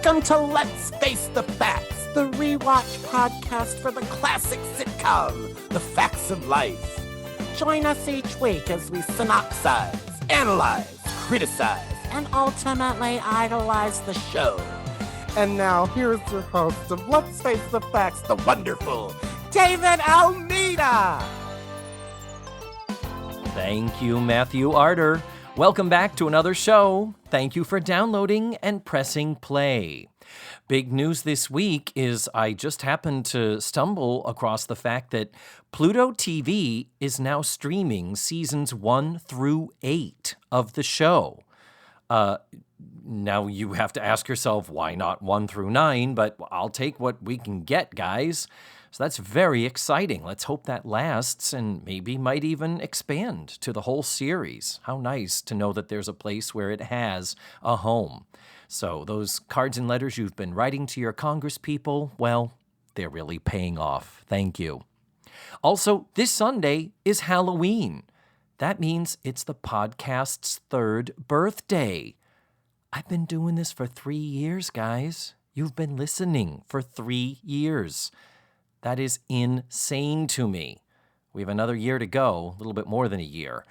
Welcome to Let's Face the Facts, the rewatch podcast for the classic sitcom, The Facts of Life. Join us each week as we synopsize, analyze, criticize, and ultimately idolize the show. And now, here's your host of Let's Face the Facts, the wonderful David Almeida. Thank you, Matthew Arter. Welcome back to another show. Thank you for downloading and pressing play. Big news this week is I just happened to stumble across the fact that Pluto TV is now streaming seasons 1 through 8 of the show. Now you have to ask yourself, why not 1 through 9? But I'll take what we can get, guys. So that's very exciting. Let's hope that lasts and maybe might even expand to the whole series. How nice to know that there's a place where it has a home. So those cards and letters you've been writing to your Congress people, well, they're really paying off. Thank you. Also, this Sunday is Halloween. That means it's the podcast's 3rd birthday. I've been doing this for 3 years, guys. You've been listening for 3 years. That is insane to me. We have another year to go, a little bit more than a year.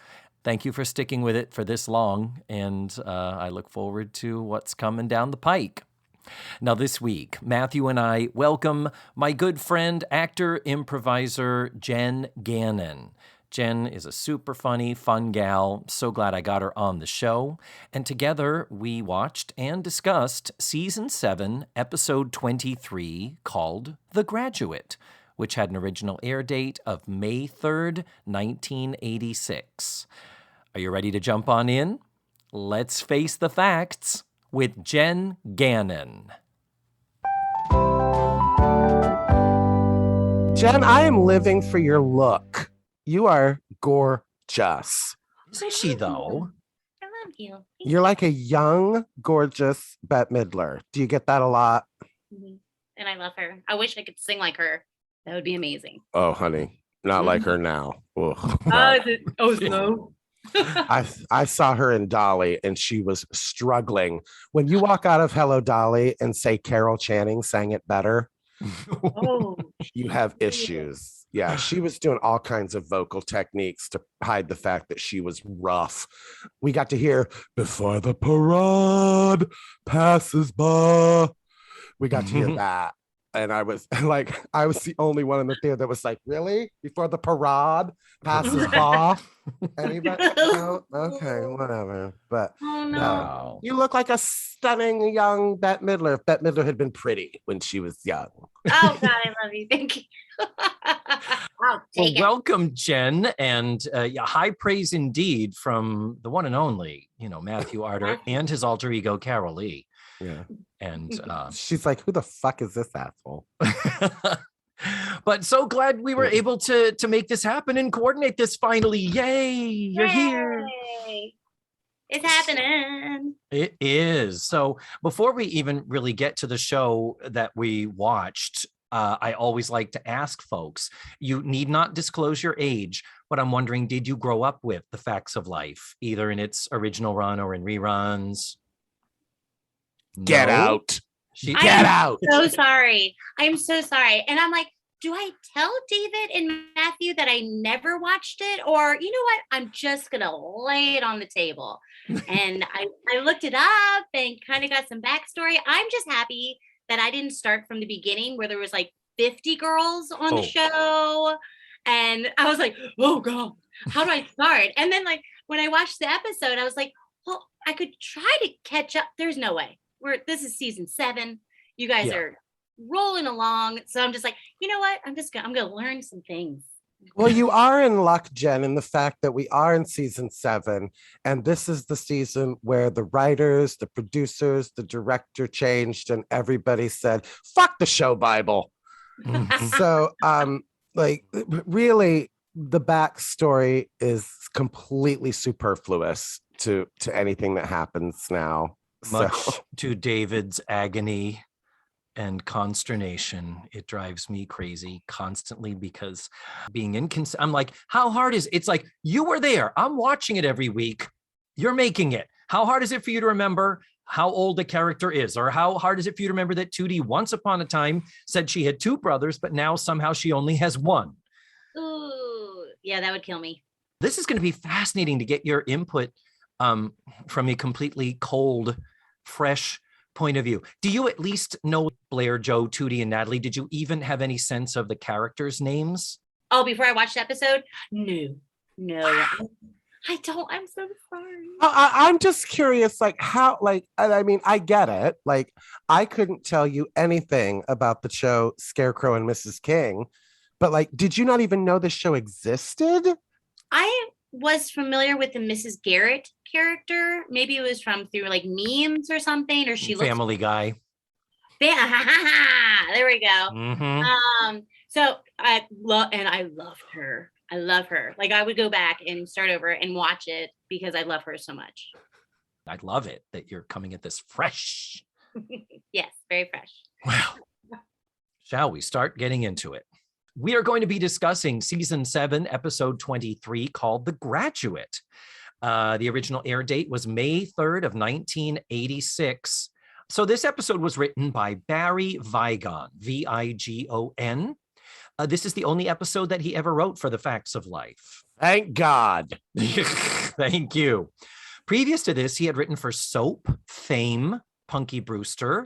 Thank you for sticking with it for this long, and I look forward to what's coming down the pike. Now this week, Matthew and I welcome my good friend, actor-improviser Jenn Gannon. Jenn is a super funny, fun gal. So glad I got her on the show. And together we watched and discussed Season 7, Episode 23, called The Graduate, which had an original air date of May 3rd, 1986. Are you ready to jump on in? Let's face the facts with Jenn Gannon. Jenn, I am living for your look. You are gorgeous. Isn't she, though? I love you. You're like a young, gorgeous Bette Midler. Do you get that a lot? Mm-hmm. And I love her. I wish I could sing like her. That would be amazing. Oh, honey, not like her now. Ugh, no. I saw her in Dolly, and she was struggling. When you walk out of Hello, Dolly, and say Carol Channing sang it better, you have issues. Yeah, she was doing all kinds of vocal techniques to hide the fact that she was rough. We got to hear "Before the Parade Passes By." We got to hear that. And I was the only one in the theater that was like, really? Before the parade passes by? Anybody? No? Okay, whatever. But no. You look like a stunning young Bette Midler. If Bette Midler had been pretty when she was young. Oh, God, I love you. Thank you. Welcome, Jenn, and high praise indeed from the one and only, Matthew Arter and his alter ego, Carol Lee. Yeah. And she's like, who the fuck is this asshole? But so glad we were able to make this happen and coordinate this finally. Yay! You're here. It's happening. It is. So before we even really get to the show that we watched, I always like to ask folks, you need not disclose your age, but I'm wondering, did you grow up with The Facts of Life, either in its original run or in reruns? Get out. Get out. So sorry. I'm so sorry. And I'm like, do I tell David and Matthew that I never watched it? Or you know what? I'm just going to lay it on the table. And I looked it up and kind of got some backstory. I'm just happy that I didn't start from the beginning where there was like 50 girls on the show. And I was like, oh God, how do I start? And then like when I watched the episode, I was like, well, I could try to catch up. There's no way. This is season 7. You guys are rolling along. So I'm just like, you know what? I'm going to learn some things. Well, you are in luck, Jenn, in the fact that we are in season 7. And this is the season where the writers, the producers, the director changed and everybody said, fuck the show Bible. So, really, the backstory is completely superfluous to anything that happens now. Much to David's agony and consternation. It drives me crazy constantly because being inconsistent, I'm like, how hard is it? It's like, you were there. I'm watching it every week. You're making it. How hard is it for you to remember how old the character is, or how hard is it for you to remember that Tootie once upon a time said she had 2 brothers, but now somehow she only has 1? Ooh, yeah, that would kill me. This is going to be fascinating to get your input from a completely cold, fresh point of view. Do you at least know Blair, Joe, Tootie, and Natalie? Did you even have any sense of the characters' names? Oh, before I watched the episode? No. I don't. I'm so sorry. I'm just curious, like how, like, I mean, I get it. Like, I couldn't tell you anything about the show Scarecrow and Mrs. King, but like, did you not even know this show existed? I was familiar with the Mrs. Garrett character. Maybe it was through like memes or something, or she looks Family Guy. There we go. Mm-hmm. So I love her. I love her. Like, I would go back and start over and watch it because I love her so much. I love it that you're coming at this fresh. Yes, very fresh. Well, shall we start getting into it? We are going to be discussing season 7, episode 23, called The Graduate. The original air date was May 3rd of 1986. So this episode was written by Barry Vigon, Vigon. This is the only episode that he ever wrote for The Facts of Life. Thank God. Thank you. Previous to this, he had written for Soap, Fame, Punky Brewster.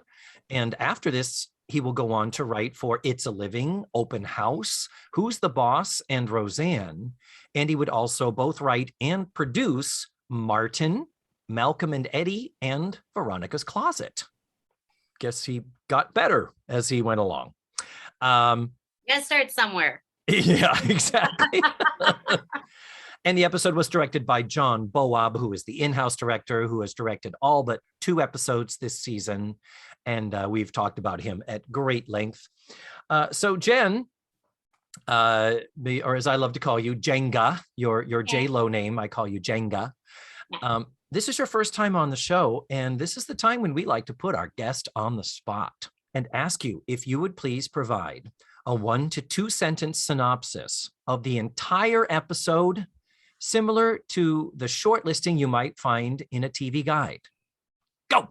And after this, he will go on to write for It's a Living, Open House, Who's the Boss, and Roseanne. And he would also both write and produce Martin, Malcolm and Eddie, and Veronica's Closet. Guess he got better as he went along. You gotta start somewhere. Yeah, exactly. And the episode was directed by John Boab, who is the in-house director, who has directed all but 2 episodes this season. And we've talked about him at great length. So Jen, or as I love to call you, Jenga, your J-Lo name, I call you Jenga. This is your first time on the show, and this is the time when we like to put our guest on the spot and ask you if you would please provide a 1 to 2 sentence synopsis of the entire episode, similar to the short listing you might find in a TV guide. Go.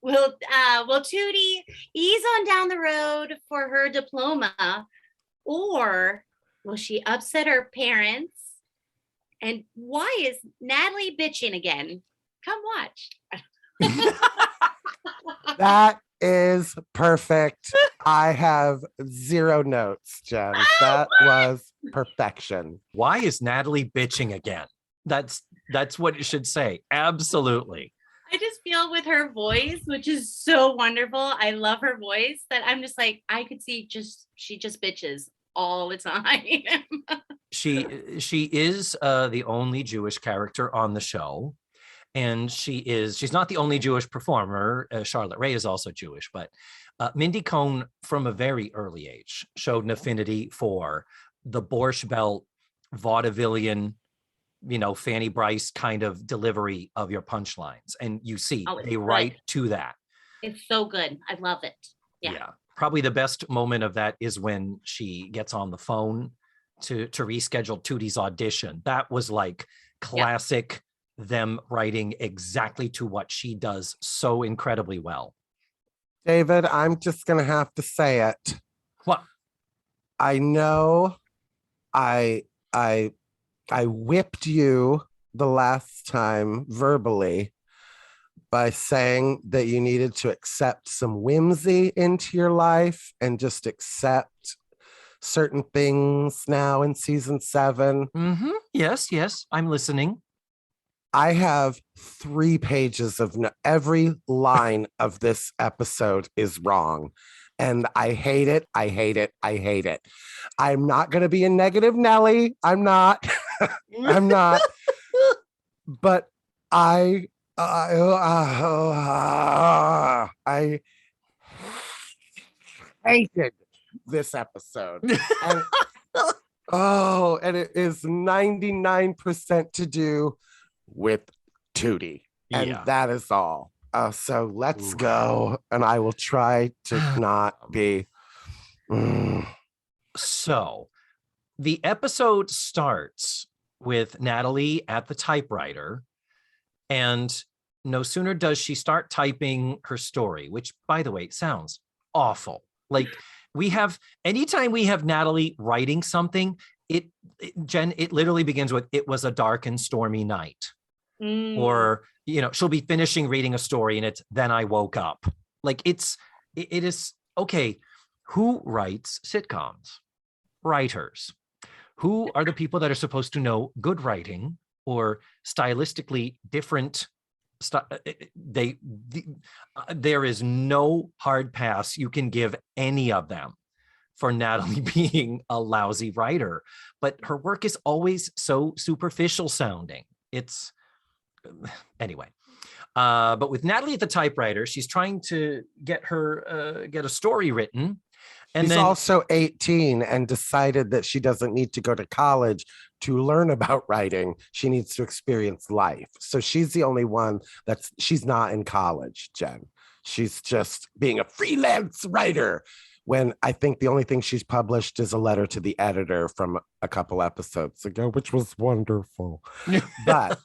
Will Tootie ease on down the road for her diploma, or will she upset her parents? And why is Natalie bitching again? Come watch. That is perfect. I have 0 notes, Jen. That was perfection. Why is Natalie bitching again? That's what it should say. Absolutely. I just feel with her voice, which is so wonderful. I love her voice, that I'm just like, I could see she just bitches all the time. She is the only Jewish character on the show. And she's not the only Jewish performer. Charlotte Rae is also Jewish, but Mindy Cohn from a very early age showed an affinity for the Borscht Belt vaudevillian, Fanny Bryce kind of delivery of your punchlines. And you see, they write to that. It's so good. I love it. Yeah. Probably the best moment of that is when she gets on the phone to reschedule Tootie's audition. That was like classic them writing exactly to what she does so incredibly well. David, I'm just going to have to say it. What? I know I whipped you the last time verbally by saying that you needed to accept some whimsy into your life and just accept certain things now in season 7. Mm-hmm. Yes, I'm listening. I have 3 pages of every line of this episode is wrong. And I hate it. I hate it. I hate it. I'm not going to be a negative Nelly. I'm not. I'm not. But I hated this episode. And, and it is 99% to do with Tootie. And that is all. So let's go. And I will try to not be. So the episode starts with Natalie at the typewriter, and no sooner does she start typing her story, which, by the way, sounds awful. Like anytime we have Natalie writing something, Jen, it literally begins with, "It was a dark and stormy night." Or, she'll be finishing reading a story and it's, "Then I woke up." Like it is, okay, who writes sitcoms? Writers. Who are the people that are supposed to know good writing or stylistically different? There is no hard pass you can give any of them for Natalie being a lousy writer, but her work is always so superficial sounding. It's anyway. But with Natalie at the typewriter, she's trying to get a story written. And she's also 18 and decided that she doesn't need to go to college to learn about writing. She needs to experience life. So she's the only one she's not in college, Jen. She's just being a freelance writer, when I think the only thing she's published is a letter to the editor from a couple episodes ago, which was wonderful. But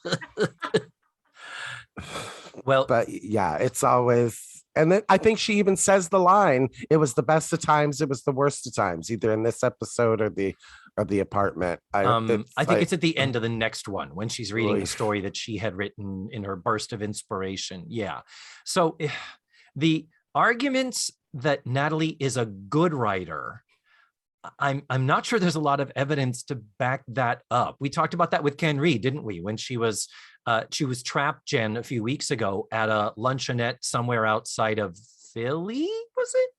but yeah, it's always. And then I think she even says the line, "It was the best of times, it was the worst of times," either in this episode or the apartment. I think it's at the end of the next one when she's reading the story that she had written in her burst of inspiration. Yeah. So the arguments that Natalie is a good writer, I'm not sure there's a lot of evidence to back that up. We talked about that with Ken Reed, didn't we? When she was trapped, Jen, a few weeks ago at a luncheonette somewhere outside of Philly, was it?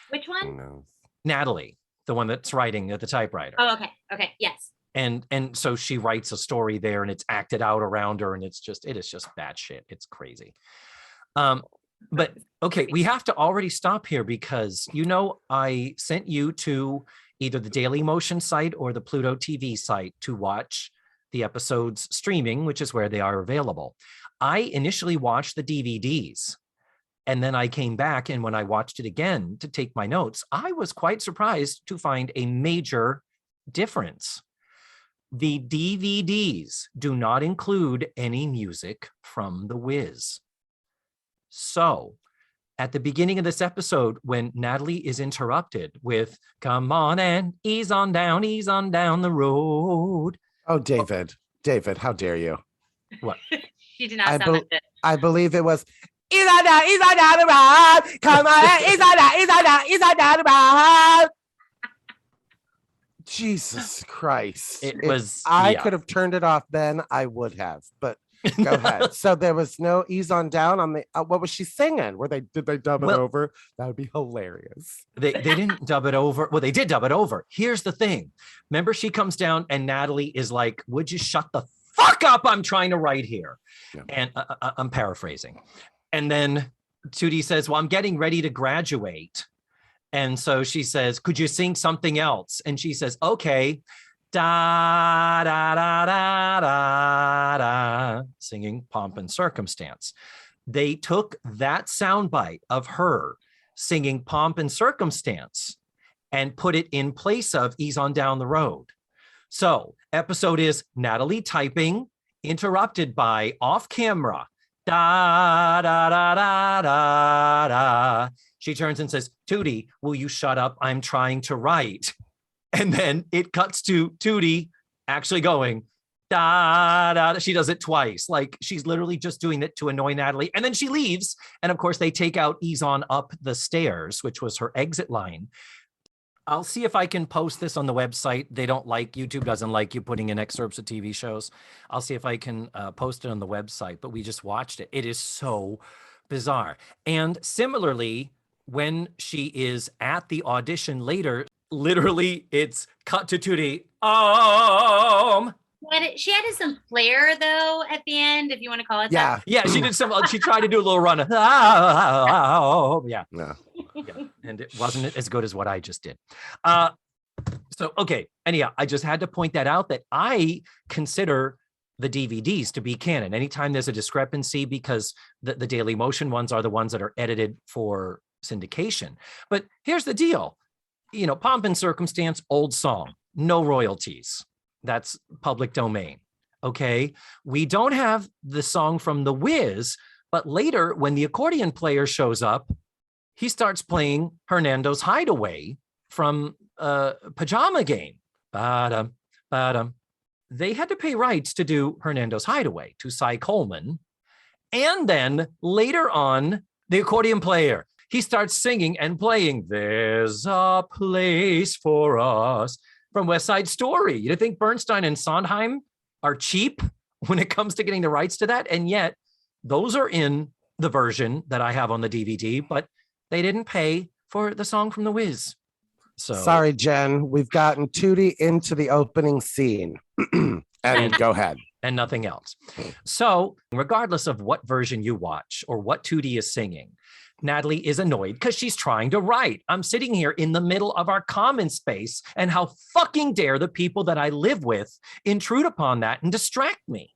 Which one? Natalie, the one that's writing at the typewriter. Oh, okay, yes. And so she writes a story there, and it's acted out around her, and it is just bad shit. It's crazy. But okay, we have to already stop here because I sent you to either the Daily Motion site or the Pluto TV site to watch the episodes streaming, which is where they are available. I initially watched the DVDs, and then I came back, and when I watched it again to take my notes, I was quite surprised to find a major difference. The DVDs do not include any music from The Wiz. So at the beginning of this episode, when Natalie is interrupted with, "Come on and ease on down the road." Oh, David, how dare you? What? She did not sound like that. I believe it was, "Ease on down the road. Come on and ease on down the road." Jesus Christ. I could have turned it off then. I would have, but go ahead. So there was no ease on down on the, what was she singing? Did they dub it over? That would be hilarious. They didn't dub it over. Well, they did dub it over. Here's the thing. Remember, she comes down and Natalie is like, "Would you shut the fuck up? I'm trying to write here." Yeah. And I'm paraphrasing. And then Tootie says, "Well, I'm getting ready to graduate." And so she says, "Could you sing something else?" And she says, "Okay." Da, da, da, da, da, da, singing Pomp and Circumstance. They took that soundbite of her singing Pomp and Circumstance and put it in place of Ease on Down the Road. So episode is Natalie typing, interrupted by off camera. Da, da, da, da, da, da. She turns and says, "Tootie, will you shut up? I'm trying to write." And then it cuts to Tootie actually going, da, da, da. She does it twice. Like she's literally just doing it to annoy Natalie. And then she leaves. And of course, they take out "Ease on up the stairs," which was her exit line. I'll see if I can post this on the website. YouTube doesn't like you putting in excerpts of TV shows. I'll see if I can post it on the website, but we just watched it. It is so bizarre. And similarly, when she is at the audition later, literally it's cut to Tootie. She added some flair though at the end, if you want to call it that. Yeah, she did she tried to do a little run. Yeah. And it wasn't as good as what I just did. So, okay. Anyhow, I just had to point that out, that I consider the DVDs to be canon. Anytime there's a discrepancy, because the Daily Motion ones are the ones that are edited for syndication. But here's the deal. Pomp and Circumstance, old song, no royalties. That's public domain. Okay. We don't have the song from The Wiz, But later, when the accordion player shows up, he starts playing Hernando's Hideaway from Pajama Game. Ba-dum, ba-dum. They had to pay rights to do Hernando's Hideaway to Cy Coleman. And then later on, the accordion player, he starts singing and playing There's a Place for Us from West Side Story. You think Bernstein and Sondheim are cheap when it comes to getting the rights to that? And yet those are in the version that I have on the DVD, but they didn't pay for the song from The Wiz. So sorry, Jen, we've gotten Tootie into the opening scene. and go ahead. And nothing else. So regardless of what version you watch or what Tootie is singing, Natalie is annoyed because she's trying to write. I'm sitting here in the middle of our common space, and how fucking dare the people that I live with intrude upon that and distract me.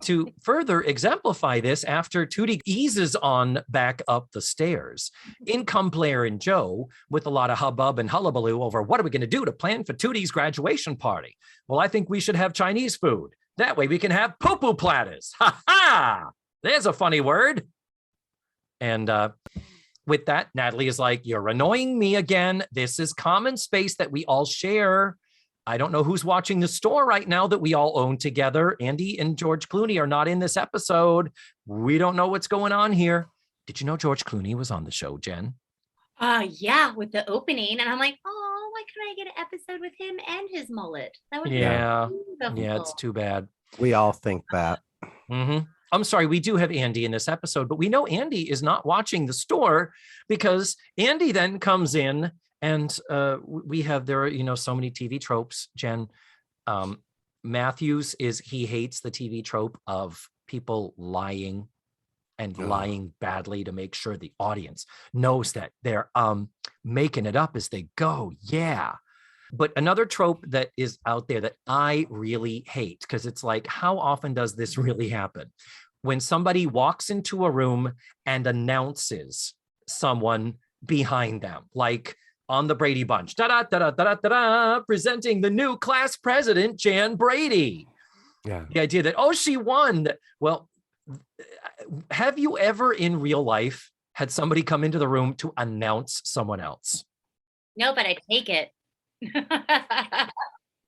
To further exemplify this, after Tootie eases on back up the stairs, in come Blair and Joe with a lot of hubbub and hullabaloo over what are we going to do to plan for Tootie's graduation party? Well, I think we should have Chinese food. That way we can have poo-poo platters. Ha ha! There's a funny word. And with that, Natalie is like, you're annoying me again. This is common space that we all share. I don't know who's watching the store right now that we all own together. Andy and George Clooney are not in this episode. We don't know what's going on here. Did you know George Clooney was on the show, Jen? Yeah, with the opening. And I'm like, oh, why couldn't I get an episode with him and his mullet? That would be beautiful. Yeah, it's too bad. We all think that. Mm-hmm. I'm sorry, we do have Andy in this episode, but we know Andy is not watching the store because Andy then comes in and we have, there are, so many TV tropes, Jen. Matthews he hates the TV trope of people lying and lying badly to make sure the audience knows that they're making it up as they go. Yeah. But another trope that is out there that I really hate, because it's like, how often does this really happen? When somebody walks into a room and announces someone behind them, like on the Brady Bunch, presenting the new class president, Jan Brady. Yeah. The idea that, she won. Well, have you ever in real life had somebody come into the room to announce someone else? No, but I take it.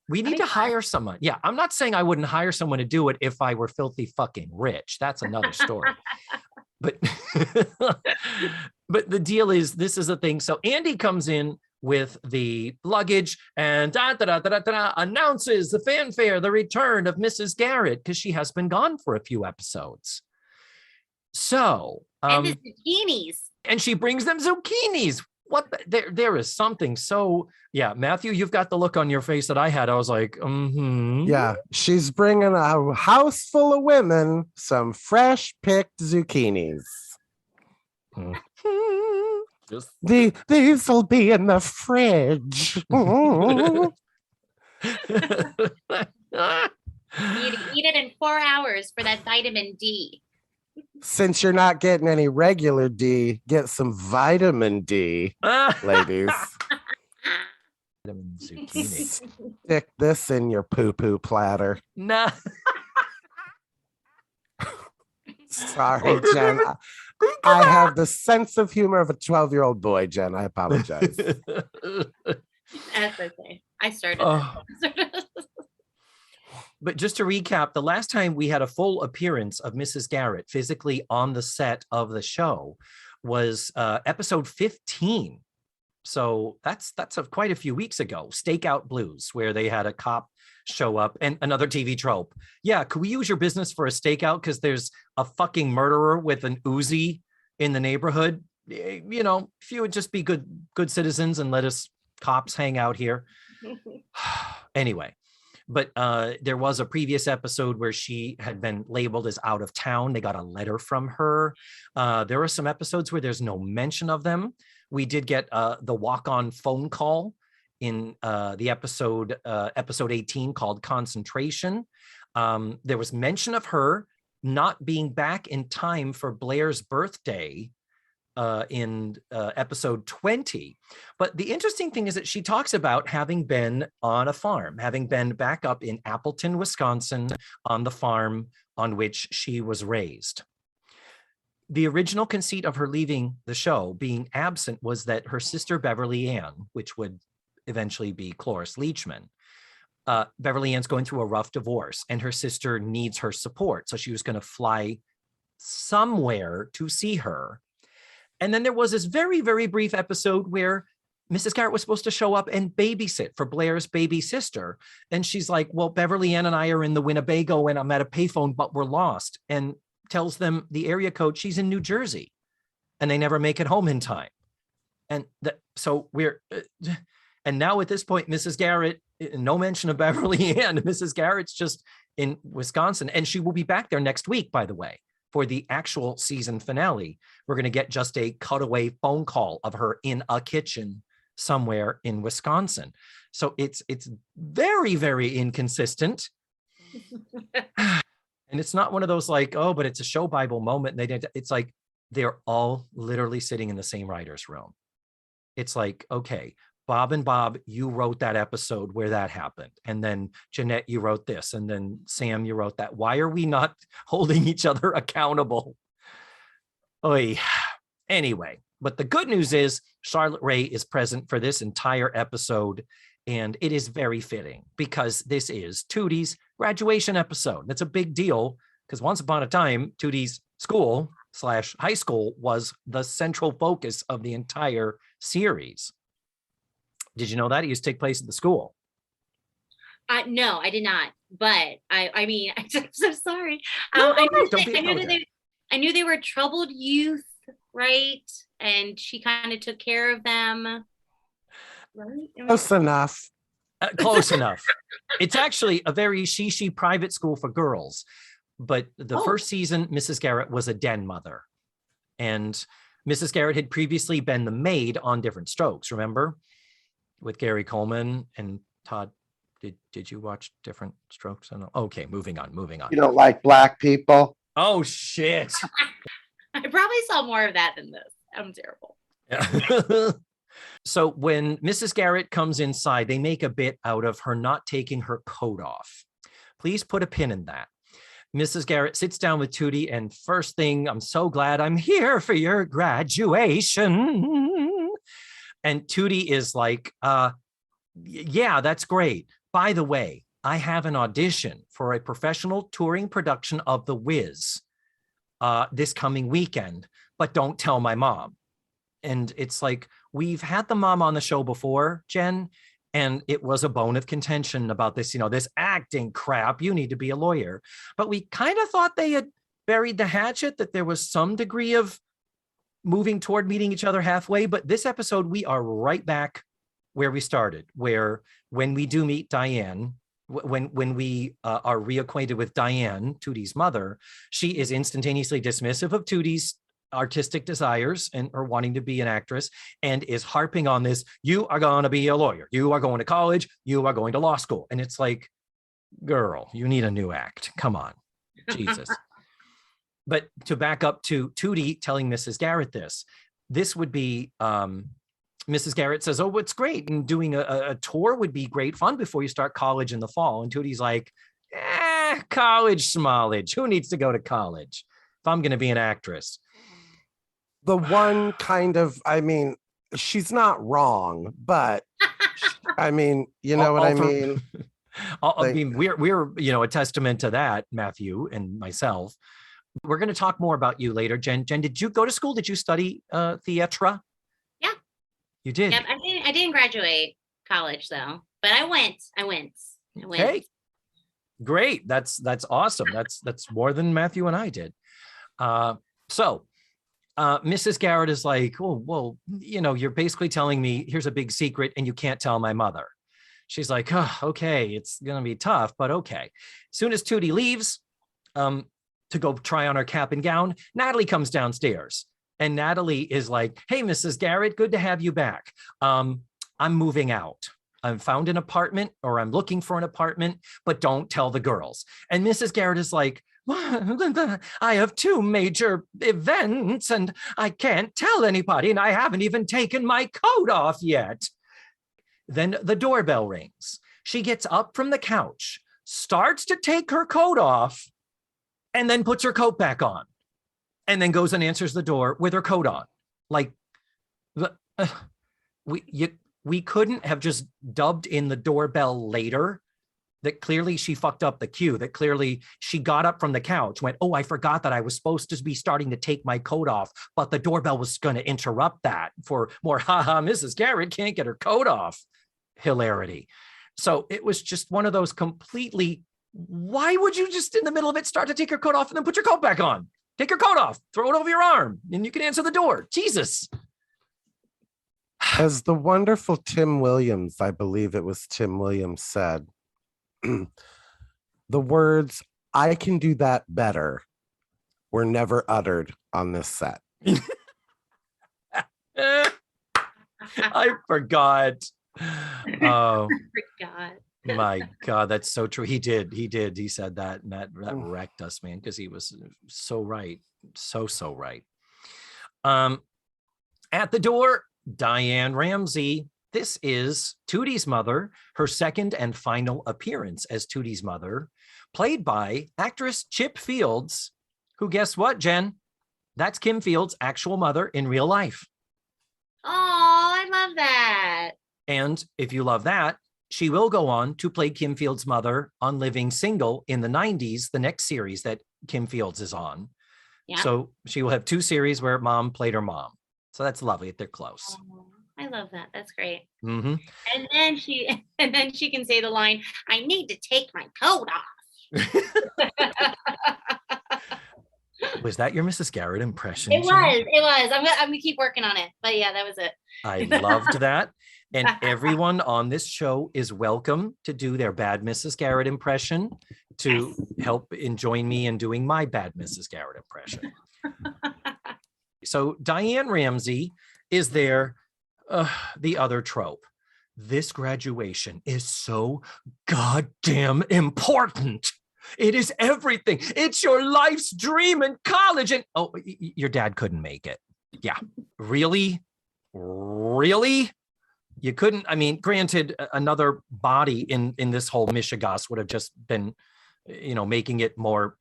We need to hire someone. Yeah, I'm not saying I wouldn't hire someone to do it if I were filthy fucking rich. That's another story. But but the deal is, this is the thing. So Andy comes in with the luggage and announces the fanfare, the return of Mrs. Garrett, because she has been gone for a few episodes. So and the zucchinis. And she brings them zucchinis. There is something so, yeah, Matthew, you've got the look on your face that I had. I was like, Yeah, she's bringing a house full of women some fresh picked zucchinis. These will be in the fridge. You need to eat it in 4 hours for that vitamin D. Since you're not getting any regular D, get some vitamin D, ladies. Stick this in your poo-poo platter. Nah. Sorry, Jen. I have the sense of humor of a 12-year-old boy, Jen. I apologize. That's okay. I started. But just to recap, the last time we had a full appearance of Mrs. Garrett physically on the set of the show was episode 15. So that's quite a few weeks ago. Stakeout Blues, where they had a cop show up, and another TV trope. Yeah, could we use your business for a stakeout because there's a fucking murderer with an Uzi in the neighborhood? If you would just be good citizens and let us cops hang out here. Anyway. But there was a previous episode where she had been labeled as out of town. They got a letter from her. There are some episodes where there's no mention of them. We did get the walk-on phone call in the episode 18 called Concentration. There was mention of her not being back in time for Blair's birthday in episode 20. But the interesting thing is that she talks about having been on a farm, having been back up in Appleton, Wisconsin, on the farm on which she was raised. the original conceit of her leaving the show, being absent, was that her sister Beverly Ann, which would eventually be Cloris Leachman, Beverly Ann's going through a rough divorce and her sister needs her support. So she was going to fly somewhere to see her. And then there was this very, very brief episode where Mrs. Garrett was supposed to show up and babysit for Blair's baby sister. And she's like, well, Beverly Ann and I are in the Winnebago and I'm at a payphone, but we're lost. And tells them the area code. She's in New Jersey and they never make it home in time. And so and now at this point, Mrs. Garrett, no mention of Beverly Ann. Mrs. Garrett's just in Wisconsin, and she will be back there next week, by the way, for the actual season finale. We're going to get just a cutaway phone call of her in a kitchen somewhere in Wisconsin. So it's very, very inconsistent. And it's not one of those like, oh, but it's a show Bible moment. It's like they're all literally sitting in the same writer's room. It's like, okay, Bob and Bob, you wrote that episode where that happened. And then Jeanette, you wrote this. And then Sam, you wrote that. Why are we not holding each other accountable? Oy. Anyway, but the good news is Charlotte Rae is present for this entire episode. And it is very fitting because this is Tootie's graduation episode. That's a big deal because once upon a time, Tootie's school/high school was the central focus of the entire series. Did you know that? It used to take place at the school. No, I did not. But I mean, I'm so sorry. No, I knew they were troubled youth, right? And she kind of took care of them. Right? Close enough. Close enough. It's actually a very she private school for girls. But the first season, Mrs. Garrett was a den mother. And Mrs. Garrett had previously been the maid on Different Strokes, remember? With Gary Coleman and Todd. Did you watch Different Strokes? I don't know. Okay, moving on. You don't like black people? Oh, shit. I probably saw more of that than this. I'm terrible. Yeah. So when Mrs. Garrett comes inside, they make a bit out of her not taking her coat off. Please put a pin in that. Mrs. Garrett sits down with Tootie and first thing, I'm so glad I'm here for your graduation. And Tootie is like, yeah, that's great. By the way, I have an audition for a professional touring production of The Wiz this coming weekend, but don't tell my mom. And it's like, we've had the mom on the show before, Jen, and it was a bone of contention about this, this acting crap. You need to be a lawyer. But we kind of thought they had buried the hatchet, that there was some degree of moving toward meeting each other halfway. But this episode, we are right back where we started, where when we do meet Diane, when we are reacquainted with Diane, Tootie's mother, she is instantaneously dismissive of Tootie's artistic desires and or wanting to be an actress, and is harping on this, you are going to be a lawyer, you are going to college, you are going to law school. And it's like, girl, you need a new act. Come on, Jesus. But to back up to Tootie telling Mrs. Garrett this would be, Mrs. Garrett says, oh, it's great. And doing a tour would be great fun before you start college in the fall. And Tootie's like, college smallage. Who needs to go to college if I'm going to be an actress? The one kind of, I mean, she's not wrong, but I mean, you know what I mean? I mean, we're a testament to that, Matthew and myself. We're going to talk more about you later. Jen, did you go to school? Did you study theatre? Yeah. You did? Yep, I didn't graduate college though, but I went. Okay. Great. That's awesome. That's more than Matthew and I did. So Mrs. Garrett is like, oh, well, you're basically telling me here's a big secret and you can't tell my mother. She's like, oh, okay, it's going to be tough, but okay. As soon as Tootie leaves to go try on her cap and gown, Natalie comes downstairs. And Natalie is like, hey, Mrs. Garrett, good to have you back. I'm moving out. I've found an apartment, or I'm looking for an apartment, but don't tell the girls. And Mrs. Garrett is like, I have 2 major events and I can't tell anybody, and I haven't even taken my coat off yet. Then the doorbell rings. She gets up from the couch, starts to take her coat off, and then puts her coat back on. and then goes and answers the door with her coat on. Like, we couldn't have just dubbed in the doorbell later that clearly she fucked up the cue, that clearly she got up from the couch, went, oh, I forgot that I was supposed to be starting to take my coat off, but the doorbell was going to interrupt that for more, haha, Mrs. Garrett can't get her coat off hilarity. So it was just one of those completely, why would you just in the middle of it start to take your coat off and then put your coat back on? Take your coat off, throw it over your arm, and you can answer the door. Jesus. As the wonderful Tim Williams, I believe it was Tim Williams, said, the words, I can do that better, were never uttered on this set. I forgot. Oh, I forgot. My God, that's so true. He did. He said that, and that wrecked us, man, because he was so right. So right. At the door, Diane Ramsey. This is Tootie's mother, her second and final appearance as Tootie's mother, played by actress Chip Fields, who, guess what, Jen? That's Kim Fields' actual mother in real life. Oh, I love that. And if you love that, she will go on to play Kim Fields' mother on Living Single in the 90s, the next series that Kim Fields is on. Yeah. So she will have 2 series where mom played her mom. So that's lovely. They're close. Oh, I love that. That's great. Mm-hmm. And then she can say the line, I need to take my coat off. Was that your Mrs. Garrett impression? It was. I'm gonna keep working on it. But yeah, that was it. I loved that. And everyone on this show is welcome to do their bad Mrs. Garrett impression to help join me in doing my bad Mrs. Garrett impression. So Diane Ramsey is there. The other trope. This graduation is so goddamn important. It is everything. It's your life's dream in college. And oh, your dad couldn't make it. Yeah. Really? You couldn't. I mean, granted, another body in this whole Michigas would have just been, making it more.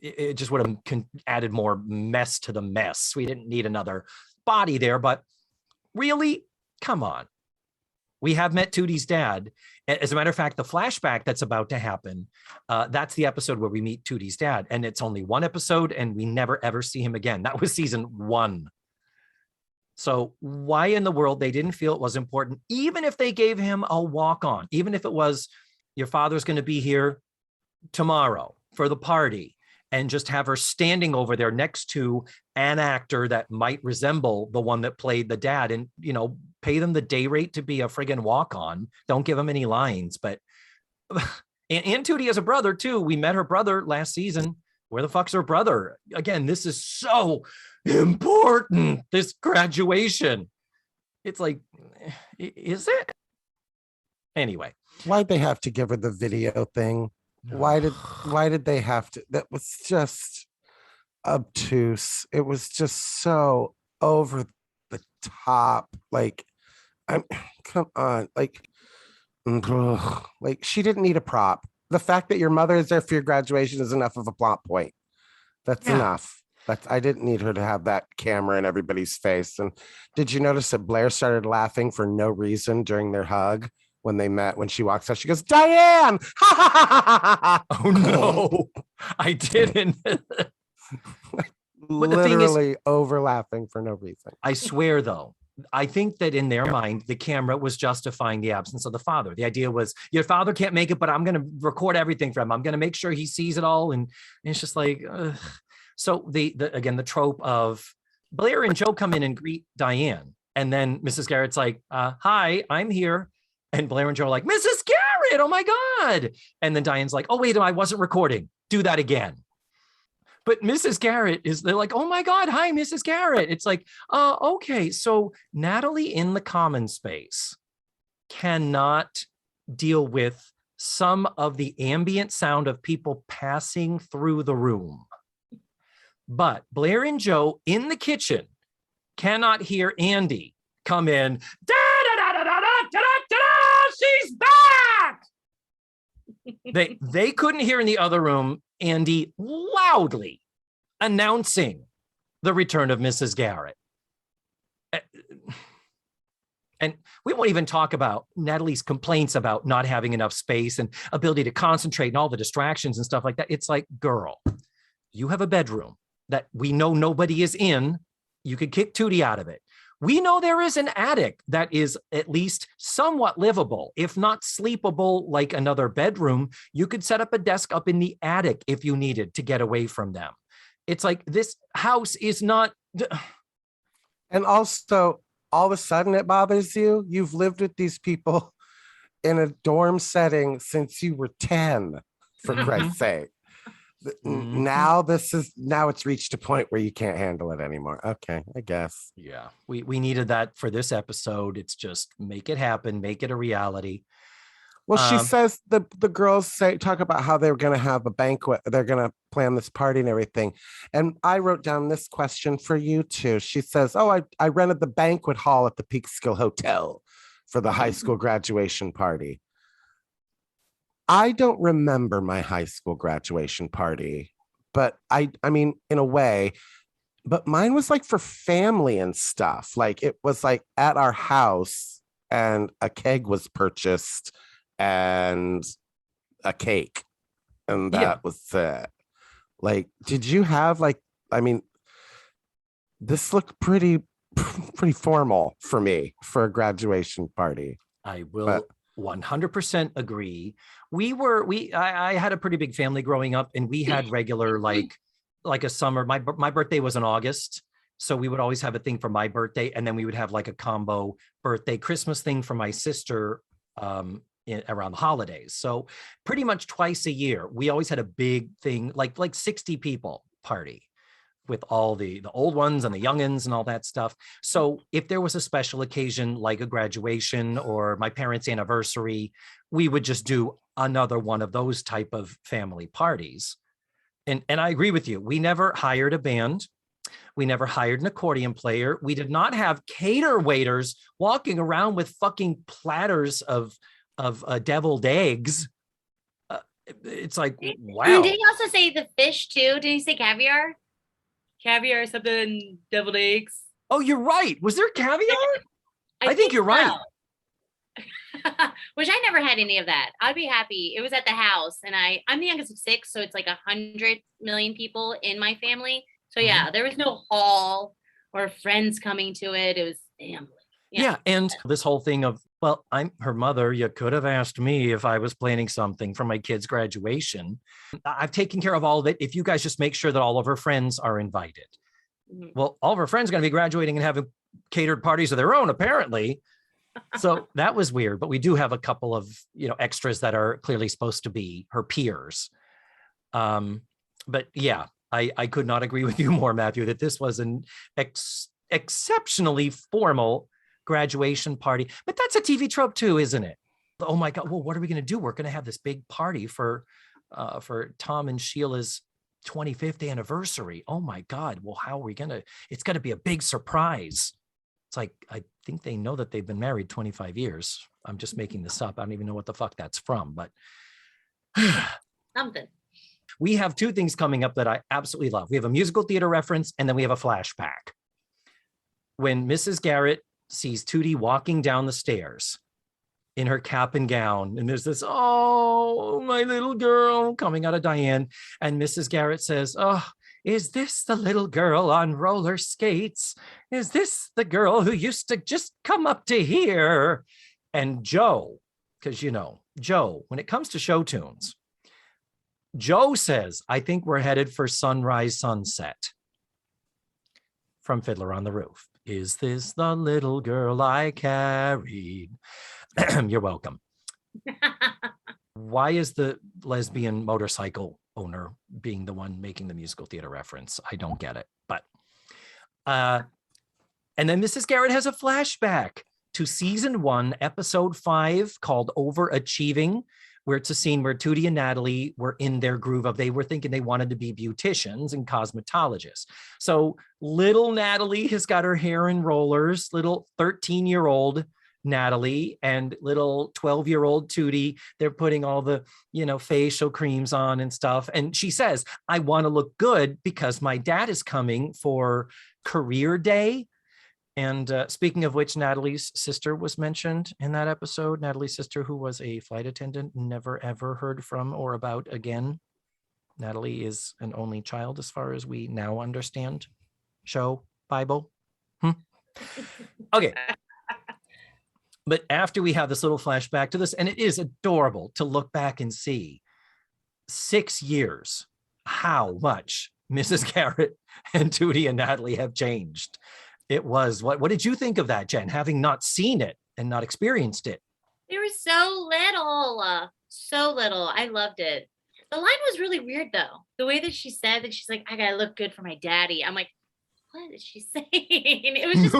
It just would have added more mess to the mess. We didn't need another body there, but really, come on. We have met Tootie's dad. As a matter of fact, the flashback that's about to happen, that's the episode where we meet Tootie's dad. And it's only one episode and we never, ever see him again. That was season 1. So why in the world they didn't feel it was important, even if they gave him a walk-on, even if it was your father's going to be here tomorrow for the party, and just have her standing over there next to an actor that might resemble the one that played the dad, and, pay them the day rate to be a friggin' walk-on. Don't give them any lines. But and Tootie has a brother too. We met her brother last season. Where the fuck's her brother? Again, this is so important, this graduation. It's like, is it? Anyway. Why'd they have to give her the video thing? Why did they have to? That was just obtuse. It was just so over the top. Like, come on, like she didn't need a prop. The fact that your mother is there for your graduation is enough of a plot point. That's enough. I didn't need her to have that camera in everybody's face. And did you notice that Blair started laughing for no reason during their hug? When they met, when she walks out, she goes, Diane! Oh no, I didn't. Literally over laughing for no reason. I swear though, I think that in their mind, the camera was justifying the absence of the father. The idea was, your father can't make it, but I'm going to record everything for him. I'm going to make sure he sees it all. And it's just like, ugh. So again, the trope of Blair and Joe come in and greet Diane. And then Mrs. Garrett's like, hi, I'm here. And Blair and Joe are like, Mrs. Garrett, oh my God. And then Diane's like, oh, wait, I wasn't recording. Do that again. But Mrs. Garrett they're like, oh my God, hi, Mrs. Garrett. It's like, okay. So Natalie in the common space cannot deal with some of the ambient sound of people passing through the room. But Blair and Joe in the kitchen cannot hear Andy come in, she's back. They couldn't hear in the other room Andy loudly announcing the return of Mrs. Garrett. And we won't even talk about Natalie's complaints about not having enough space and ability to concentrate and all the distractions and stuff like that. It's like, girl, you have a bedroom that we know nobody is in. You could kick Tootie out of it. We know there is an attic that is at least somewhat livable, if not sleepable like another bedroom. You could set up a desk up in the attic if you needed to get away from them. It's like, this house is not. And also, all of a sudden it bothers you. You've lived with these people in a dorm setting since you were 10, for Christ's sake. Now it's reached a point where you can't handle it anymore. Okay, I guess. Yeah, we needed that for this episode. It's just make it happen, make it a reality. Well, she says the girls talk about how they're going to have a banquet. They're going to plan this party and everything. And I wrote down this question for you too. She says, "Oh, I rented the banquet hall at the Peekskill Hotel for the high school graduation party." I don't remember my high school graduation party, but I mean, in a way, but mine was like for family and stuff. Like it was like at our house and a keg was purchased and a cake. And that was it. Like, did you have like, I mean, this looked pretty formal for me for a graduation party. I will 100% agree. I had a pretty big family growing up, and we had regular like a summer. My birthday was in August, so we would always have a thing for my birthday, and then we would have like a combo birthday Christmas thing for my sister around the holidays. So pretty much twice a year, we always had a big thing, like 60 people party with all the old ones and the youngins and all that stuff. So if there was a special occasion like a graduation or my parents' anniversary, we would just do another one of those type of family parties. And I agree with you. We never hired a band. We never hired an accordion player. We did not have cater waiters walking around with fucking platters of deviled eggs. It's like, wow. And did he also say the fish too? Did he say caviar? Caviar, something, deviled eggs. Oh, you're right. Was there caviar? I think you're right. Which I never had any of that. I'd be happy. It was at the house, and I'm the youngest of 6, so it's like 100 million people in my family. So yeah, there was no hall or friends coming to it. It was family. Yeah, and this whole thing of, well, I'm her mother. You could have asked me if I was planning something for my kid's graduation. I've taken care of all of it. If you guys just make sure that all of her friends are invited. Well, all of her friends are going to be graduating and having catered parties of their own, apparently. So that was weird. But we do have a couple of, extras that are clearly supposed to be her peers. But yeah, I could not agree with you more, Matthew, that this was an exceptionally formal graduation party. But that's a TV trope too, isn't it? Oh my God, well, what are we going to do? We're going to have this big party for Tom and Sheila's 25th anniversary. Oh my God, well, how are we going to, it's going to be a big surprise. It's like, I think they know that they've been married 25 years. I'm just making this up. I don't even know what the fuck that's from, but something. We have 2 things coming up that I absolutely love. We have a musical theater reference, and then we have a flashback. When Mrs. Garrett sees Tootie walking down the stairs in her cap and gown, and there's this, oh, my little girl coming out of Diane, and Mrs. Garrett says, oh, is this the little girl on roller skates? Is this the girl who used to just come up to here? And Joe, because Joe, when it comes to show tunes, Joe says, I think we're headed for Sunrise Sunset from Fiddler on the Roof. Is this the little girl I carried? You're welcome. Why is the lesbian motorcycle owner being the one making the musical theater reference? I don't get it. But and then Mrs. Garrett has a flashback to season 1, episode 5, called Overachieving, where it's a scene where Tootie and Natalie were in their groove of, they were thinking they wanted to be beauticians and cosmetologists. So little Natalie has got her hair in rollers, little 13-year-old Natalie and little 12-year-old Tootie. They're putting all the, facial creams on and stuff. And she says, I want to look good because my dad is coming for career day. And speaking of which, Natalie's sister was mentioned in that episode. Natalie's sister, who was a flight attendant, never ever heard from or about again. Natalie is an only child as far as we now understand. Show, Bible. Okay. But after we have this little flashback to this, and it is adorable to look back and see 6 years, how much Mrs. Garrett and Tootie and Natalie have changed. It was, what did you think of that, Jen, having not seen it and not experienced it? They were so little. So little. I loved it. The line was really weird, though. The way that she said that she's like, I gotta look good for my daddy. I'm like, what is she saying? It was just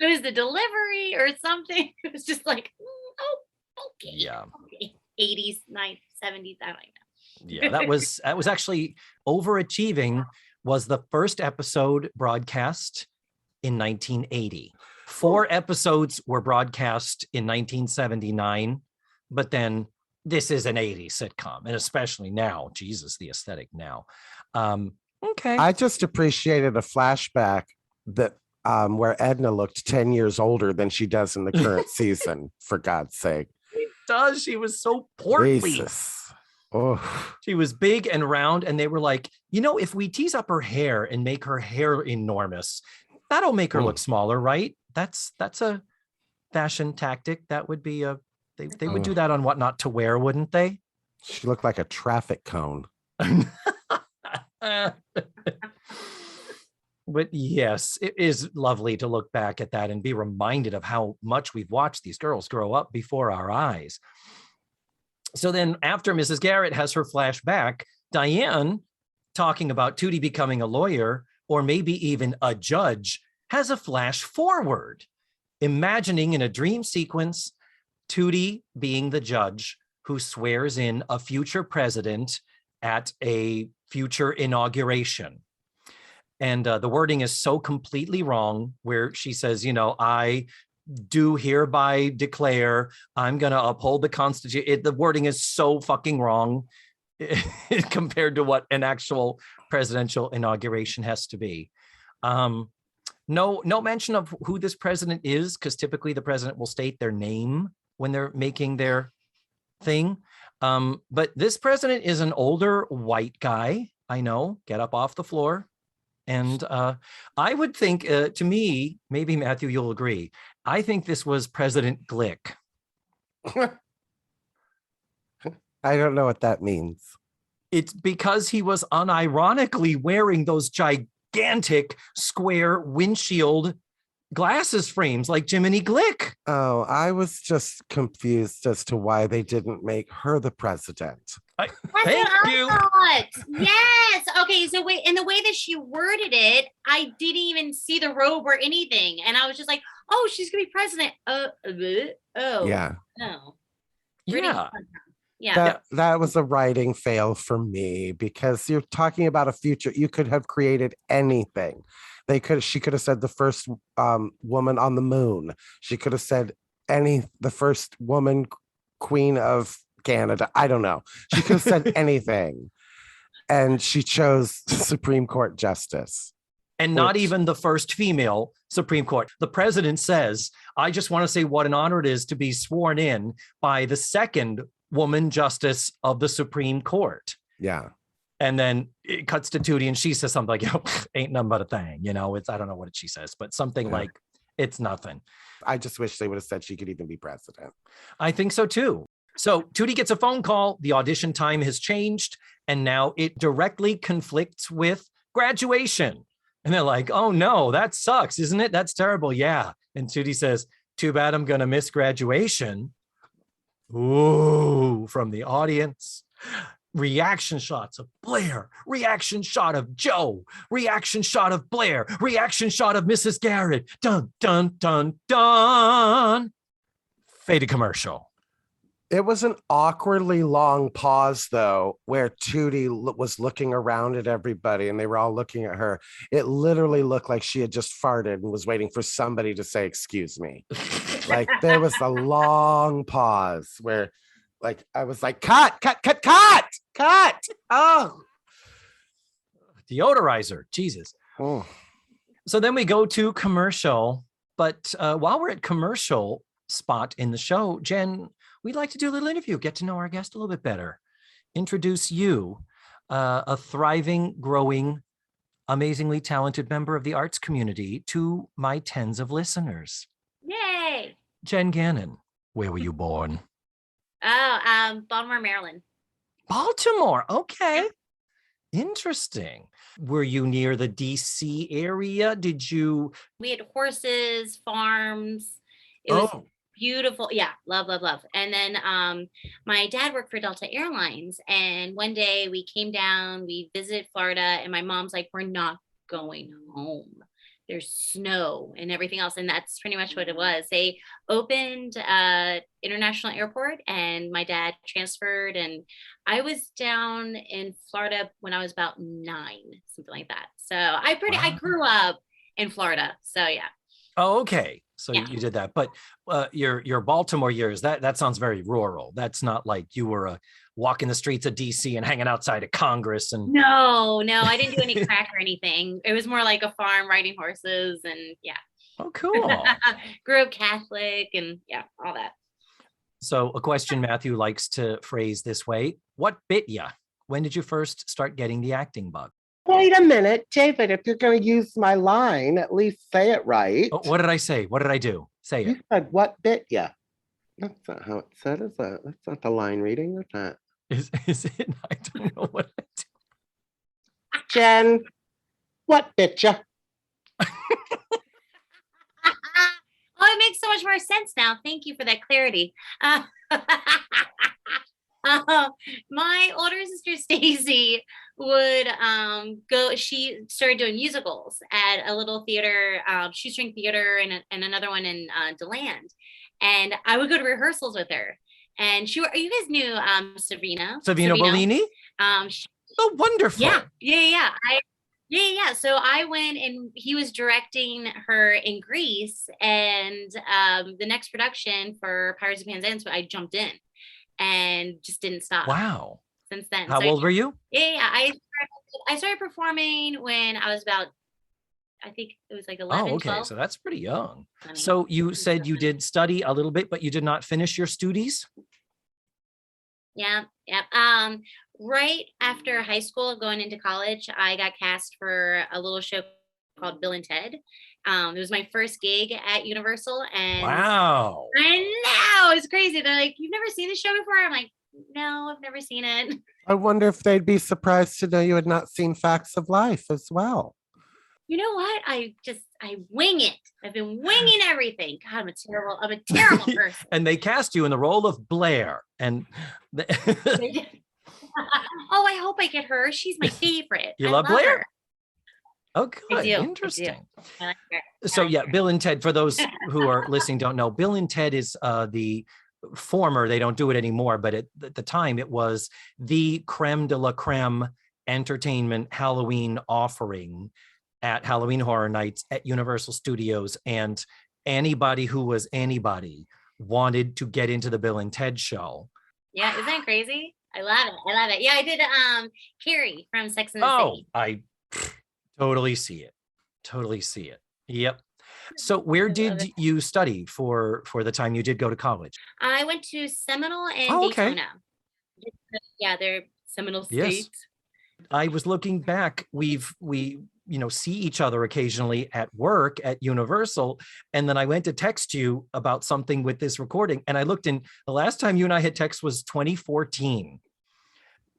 it was the delivery or something. It was just like, oh, okay. Yeah. Okay. 80s, 90s, 70s. I don't know. Yeah, that was actually overachieving. Was the first episode broadcast in 1980. 4 episodes were broadcast in 1979, but then this is an 80s sitcom, and especially now, Jesus, the aesthetic now. Okay. I just appreciated a flashback that where Edna looked 10 years older than she does in the current season, for God's sake. It does. She was so portly. Jesus. Oh. She was big and round, and they were like, if we tease up her hair and make her hair enormous, that'll make her look smaller, right? That's a fashion tactic. That would be they would do that on What Not to Wear, wouldn't they? She looked like a traffic cone. But yes, it is lovely to look back at that and be reminded of how much we've watched these girls grow up before our eyes. So then after Mrs. Garrett has her flashback, Diane, talking about Tootie becoming a lawyer or maybe even a judge, has a flash forward, imagining in a dream sequence, Tootie being the judge who swears in a future president at a future inauguration. And the wording is so completely wrong, where she says, I do hereby declare I'm going to uphold the Constitution. The wording is so fucking wrong compared to what an actual presidential inauguration has to be. No mention of who this president is, because typically the president will state their name when they're making their thing. But this president is an older white guy. I know, get up off the floor. And I would think, to me, maybe Matthew, you'll agree, I think this was President Glick. I don't know what that means. It's because he was unironically wearing those gigantic square windshield glasses frames like Jiminy Glick. Oh, I was just confused as to why they didn't make her the president. That's what I thought. Yes. Okay. So wait, in the way that she worded it, I didn't even see the robe or anything, and I was just like, "Oh, she's gonna be president." Oh. Yeah. No. Yeah. Yeah. That was a writing fail for me, because you're talking about a future. You could have created anything. She could have said the first woman on the moon. She could have said the first woman queen of Canada. I don't know. She could have said anything. And she chose Supreme Court justice. And not even the first female Supreme Court. The president says, I just want to say what an honor it is to be sworn in by the second woman justice of the Supreme Court. Yeah. And then it cuts to Tootie and she says something like, ain't nothing but a thing. It's, I don't know what she says, but something like, it's nothing. I just wish they would have said she could even be president. I think so too. So Tootie gets a phone call. The audition time has changed. And now it directly conflicts with graduation. And they're like, oh no, that sucks, isn't it? That's terrible. Yeah. And Tootie says, too bad I'm going to miss graduation. Ooh, from the audience. Reaction shots of Blair, reaction shot of Joe, reaction shot of Blair, reaction shot of Mrs. Garrett. Dun, dun, dun, dun. Faded commercial. It was an awkwardly long pause, though, where Tootie was looking around at everybody and they were all looking at her. It literally looked like she had just farted and was waiting for somebody to say, excuse me. Like there was a long pause where like I was like, cut. Oh. Deodorizer. Jesus. Oh. So then we go to commercial. But while we're at commercial spot in the show, Jen, we'd like to do a little interview, get to know our guest a little bit better. Introduce you, a thriving, growing, amazingly talented member of the arts community, to my tens of listeners. Yay! Jenn Gannon, where were you born? Baltimore, Maryland. Baltimore. Okay. Interesting. Were you near the DC area? We had horses, farms. It was beautiful. Yeah, love. And then my dad worked for Delta Airlines. And one day we came down, we visited Florida, and my mom's like, we're not going home. There's snow and everything else. And that's pretty much what it was. They opened international airport and my dad transferred. And I was down in Florida when I was about 9, something like that. So I grew up in Florida. So yeah. Oh, okay. So you did that, but your Baltimore years, that sounds very rural. That's not like you were walking the streets of DC and hanging outside of Congress. And no, I didn't do any crack or anything. It was more like a farm, riding horses, and yeah. Oh, cool. Grew up Catholic and yeah, all that. So a question Matthew likes to phrase this way: what bit ya? When did you first start getting the acting bug? Wait a minute, David, if you're going to use my line, at least say it right. Oh, what did I say? What did I do? Say it. You said, what bit ya? That's not how it said, is that? That's not the line reading, is that? Is it? I don't know what I do. Jen, what bit ya? Oh, it makes so much more sense now. Thank you for that clarity. My older sister Stacy would go. She started doing musicals at a little theater, shoestring theater, and another one in DeLand. And I would go to rehearsals with her. And you guys knew Savino Bellini. Oh, wonderful. Yeah. Yeah. So I went and he was directing her in Greece, and the next production for Pirates of Penzance, I jumped in and just didn't stop. Wow. Since then. How old were you? Yeah. I started performing when I was about, I think it was like 11, Oh, okay. 12. So that's pretty young. 20. So you said you did study a little bit, but you did not finish your studies? Yeah. Right after high school, going into college, I got cast for a little show called Bill and Ted. It was my first gig at Universal, and wow, I know, it's crazy. They're like, "You've never seen this show before?" I'm like, "No, I've never seen it." I wonder if they'd be surprised to know you had not seen Facts of Life as well. You know what? I wing it. I've been winging everything. God, I'm a terrible person. And they cast you in the role of Blair. And oh, I hope I get her. She's my favorite. You love Blair? Her. Oh, good. Interesting. I like her. So yeah, Bill and Ted, for those who are listening, don't know, Bill and Ted is the former, they don't do it anymore, but at the time it was the creme de la creme entertainment Halloween offering at Halloween Horror Nights at Universal Studios. And anybody who was anybody wanted to get into the Bill and Ted show. Yeah, isn't that crazy? I love it. Yeah, I did Carrie from Sex and the City. I totally see it. Yep. So where did you study for the time you did go to college? I went to Seminole and Daytona. Yeah, they're Seminole State. Yes. I was looking back. We see each other occasionally at work at Universal. And then I went to text you about something with this recording. And I looked, and the last time you and I had text was 2014.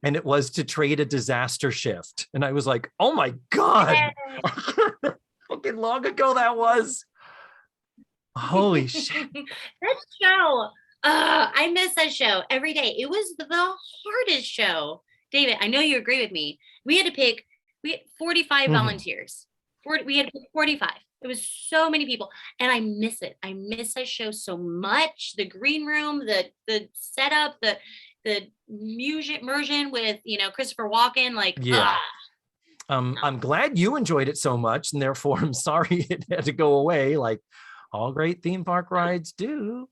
And it was to trade a disaster shift. And I was like, oh my God. Fucking long ago that was. Holy shit. That show. I miss that show every day. It was the hardest show. David, I know you agree with me. We had 45 volunteers. We had 45. It was so many people. And I miss it. I miss that show so much. The green room, the setup, the music immersion with, Christopher Walken. I'm glad you enjoyed it so much, and therefore I'm sorry it had to go away. Like, All great theme park rides do.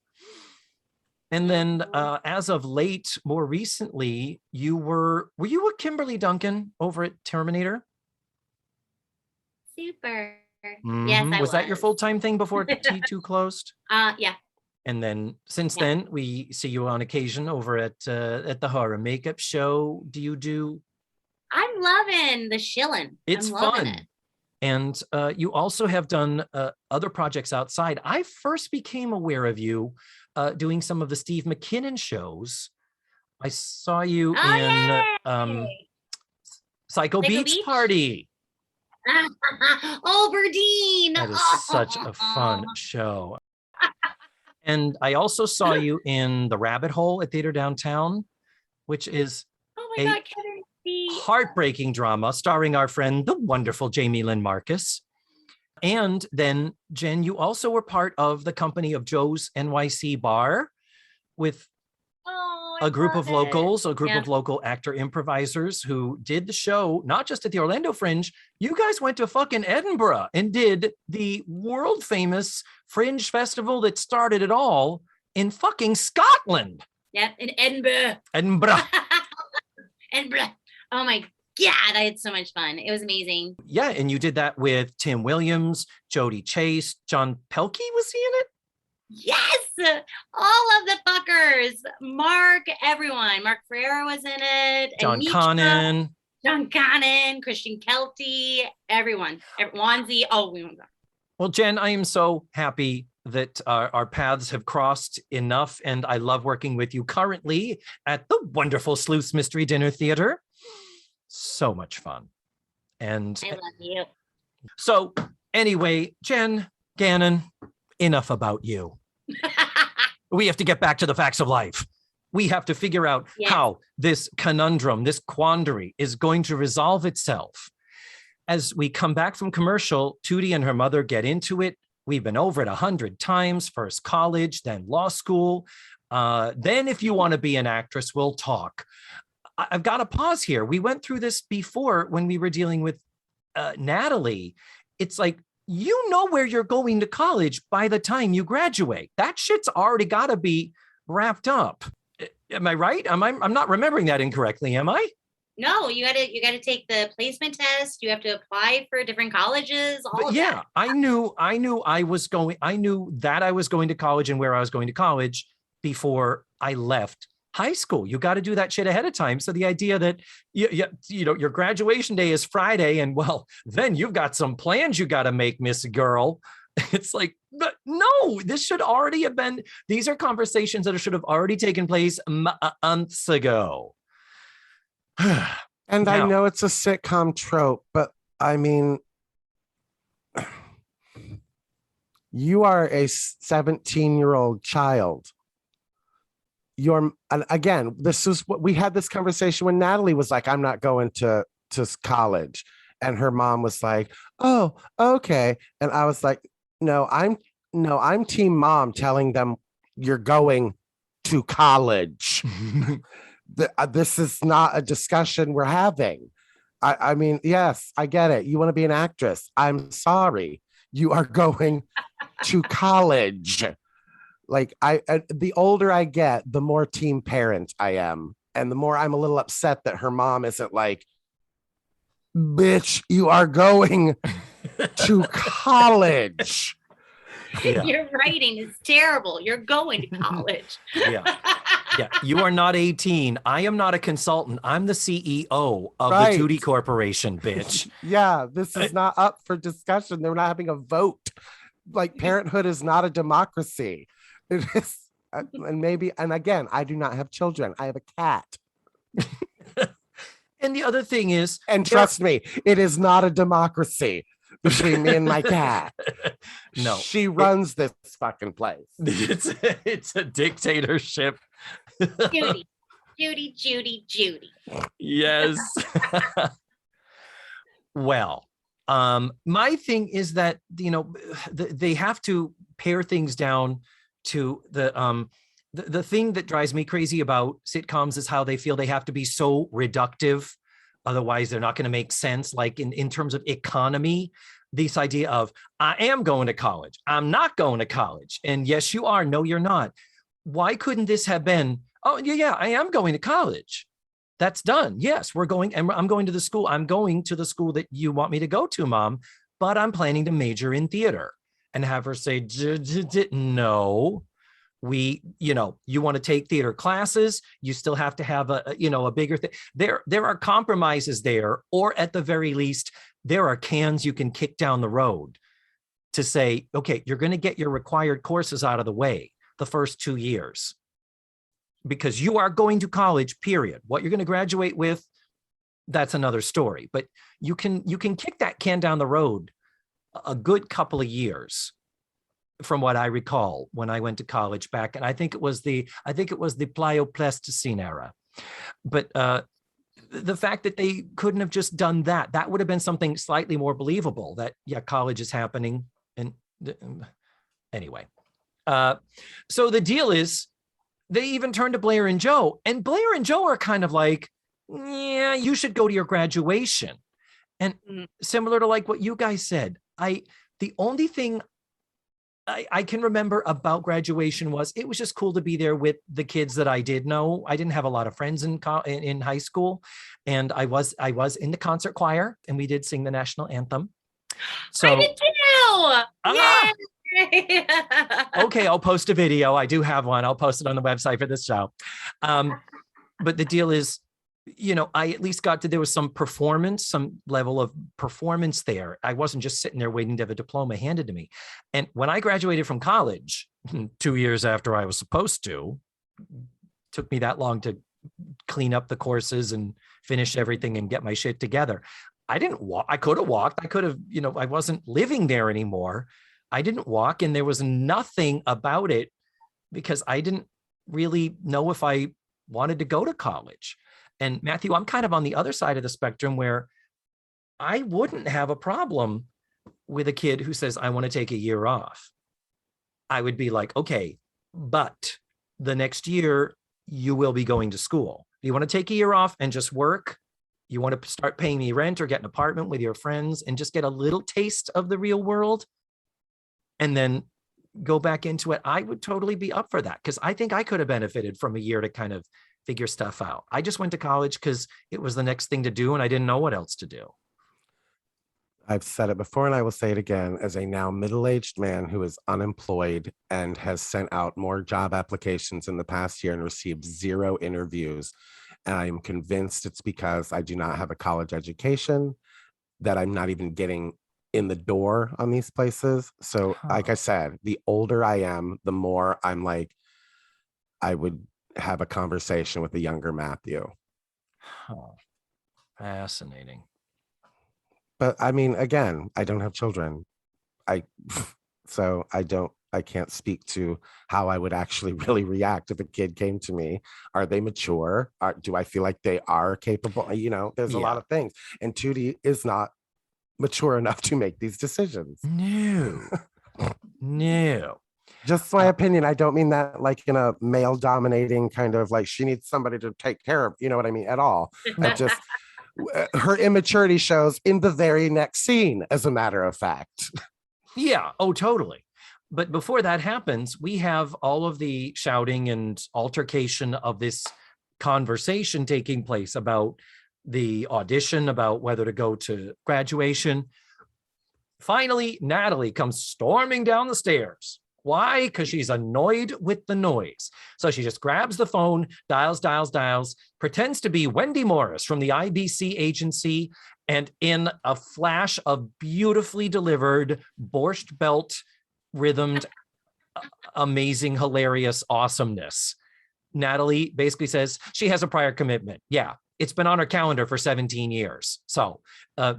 And then as of late, more recently, were you with Kimberly Duncan over at Terminator? Super. Mm-hmm. Yes, I was. Was that your full-time thing before T2 closed? Yeah. And then since then, we see you on occasion over at the horror makeup show. I'm loving the shilling. It's fun. And you also have done other projects outside. I first became aware of you doing some of the Steve McKinnon shows. I saw you in Psycho Beach Party. Oh, Berdine. That is such a fun show. And I also saw you in The Rabbit Hole at Theater Downtown, which is heartbreaking drama starring our friend, the wonderful Jamie Lynn Marcus. And then, Jen, you also were part of the company of Joe's NYC Bar with a group of locals, a group of local actor improvisers who did the show, not just at the Orlando Fringe. You guys went to fucking Edinburgh and did the world famous Fringe festival that started it all in fucking Scotland. Yep, in Edinburgh. Edinburgh. Edinburgh. Oh my God, I had so much fun. It was amazing. Yeah, and you did that with Tim Williams, Jody Chase, John Pelkey, was he in it? Yes, all of the fuckers. Mark, everyone. Mark Ferreira was in it. John Connon, Christian Kelty, everyone. Wanzi. Oh, we went. Well, Jen, I am so happy that our paths have crossed enough, and I love working with you currently at the wonderful Sleuth's Mystery Dinner Theater. So much fun. And I love you. So anyway, Jenn Gannon, enough about you. We have to get back to the facts of life. We have to figure out how this conundrum, this quandary is going to resolve itself. As we come back from commercial, Tootie and her mother get into it. We've been over it 100 times, first college, then law school. Then if you want to be an actress, we'll talk. I've got to pause here. We went through this before when we were dealing with Natalie. It's like, you know where you're going to college by the time you graduate. That shit's already got to be wrapped up. Am I right? I'm not remembering that incorrectly, am I? No, you gotta take the placement test. You have to apply for different colleges. That. I knew I was going to college and where I was going to college before I left high school. You got to do that shit ahead of time. So the idea that you know your graduation day is Friday, and well, then you've got some plans you got to make, Miss Girl. It's like, but no, this should already have been. These are conversations that should have already taken place months ago. And now, I know it's a sitcom trope, but I mean, you are a 17-year-old child. And again, this is what we had this conversation when Natalie was like, I'm not going to college. And her mom was like, oh, okay. And I was like, no, I'm team mom telling them you're going to college. This is not a discussion we're having. I mean, yes, I get it. You want to be an actress. I'm sorry. You are going to college. Like the older I get, the more team parent I am. And the more I'm a little upset that her mom isn't like, bitch, you are going to college. Yeah. Your writing is terrible. You're going to college. Yeah. You are not 18. I am not a consultant. I'm the CEO of the Tootie Corporation, bitch. Yeah, this is not up for discussion. They're not having a vote. Like, parenthood is not a democracy. It is, and again, I do not have children. I have a cat. And the other thing is, and trust me, it is not a democracy between me and my cat. No, she runs this fucking place. It's a dictatorship. Judy. Yes. Well, my thing is that, you know, they have to pare things down to the thing that drives me crazy about sitcoms is how they feel they have to be so reductive. Otherwise, they're not going to make sense. Like in terms of economy, this idea of, I am going to college. I'm not going to college. And yes, you are. No, you're not. Why couldn't this have been, oh, yeah, I am going to college. That's done. Yes, we're going, and I'm going to the school. I'm going to the school that you want me to go to, Mom, but I'm planning to major in theater. And have her say, no, you want to take theater classes. You still have to have a bigger thing. There are compromises there, or at the very least, there are cans you can kick down the road to say, okay, you're going to get your required courses out of the way the first 2 years, because you are going to college, period. What you're going to graduate with, that's another story. But you can kick that can down the road a good couple of years, from what I recall when I went to college back, and I think it was the Pleioplasticine era. But the fact that they couldn't have just done that would have been something slightly more believable. That college is happening, and anyway. So the deal is, they even turned to Blair and Joe, and Blair and Joe are kind of like, yeah, you should go to your graduation, and similar to like what you guys said. The only thing I can remember about graduation was it was just cool to be there with the kids that I did know. I didn't have a lot of friends in high school, and I was in the concert choir, and we did sing the national anthem. So I did too. Yeah. Okay, I'll post a video. I do have one. I'll post it on the website for this show. But the deal is, I at least there was some level of performance there. I wasn't just sitting there waiting to have a diploma handed to me. And when I graduated from college, 2 years after I was supposed to, took me that long to clean up the courses and finish everything and get my shit together. I didn't walk. I could have walked. I could have, I wasn't living there anymore. I didn't walk, and there was nothing about it because I didn't really know if I wanted to go to college. And Matthew, I'm kind of on the other side of the spectrum where I wouldn't have a problem with a kid who says, I want to take a year off. I would be like, okay, but the next year you will be going to school. You want to take a year off and just work? You want to start paying me rent or get an apartment with your friends and just get a little taste of the real world and then go back into it? I would totally be up for that, because I think I could have benefited from a year to kind of figure stuff out. I just went to college because it was the next thing to do, and I didn't know what else to do. I've said it before, and I will say it again, as a now middle-aged man who is unemployed and has sent out more job applications in the past year and received 0 interviews. And I am convinced it's because I do not have a college education, that I'm not even getting in the door on these places. So like I said, the older I am, the more I'm like, I would have a conversation with the younger Matthew. Fascinating. But I mean, again, I don't have children. I can't speak to how I would actually really react if a kid came to me. Are they mature? Do I feel like they are capable? There's a lot of things. And Tootie is not mature enough to make these decisions. No. Just my opinion. I don't mean that like in a male dominating kind of like she needs somebody to take care of, you know what I mean, at all. I just, her immaturity shows in the very next scene, as a matter of fact. Yeah. Oh, totally. But before that happens, we have all of the shouting and altercation of this conversation taking place about the audition, about whether to go to graduation. Finally, Natalie comes storming down the stairs. Why? Because she's annoyed with the noise. So she just grabs the phone, dials, pretends to be Wendy Morris from the IBC agency, and in a flash of beautifully delivered Borscht Belt rhythmed, amazing, hilarious awesomeness, Natalie basically says she has a prior commitment. Yeah, it's been on her calendar for 17 years. So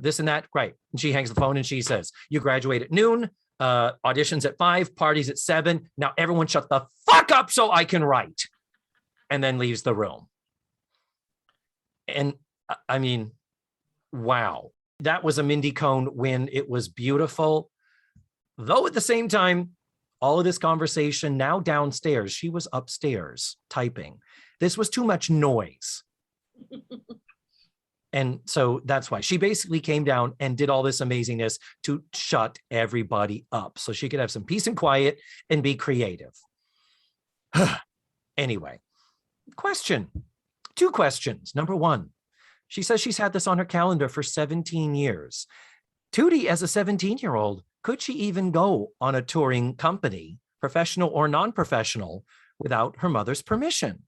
this and that, right. And she hangs the phone and she says, you graduate at noon, auditions at 5, parties at 7. Now everyone shut the fuck up so I can write. And then leaves the room. And I mean, wow. That was a Mindy Cohn win. It was beautiful. Though at the same time, all of this conversation now downstairs, she was upstairs typing. This was too much noise. And so that's why she basically came down and did all this amazingness to shut everybody up so she could have some peace and quiet and be creative. Anyway, two questions. Number one, she says she's had this on her calendar for 17 years. Tootie, as a 17-year-old, could she even go on a touring company, professional or non-professional, without her mother's permission?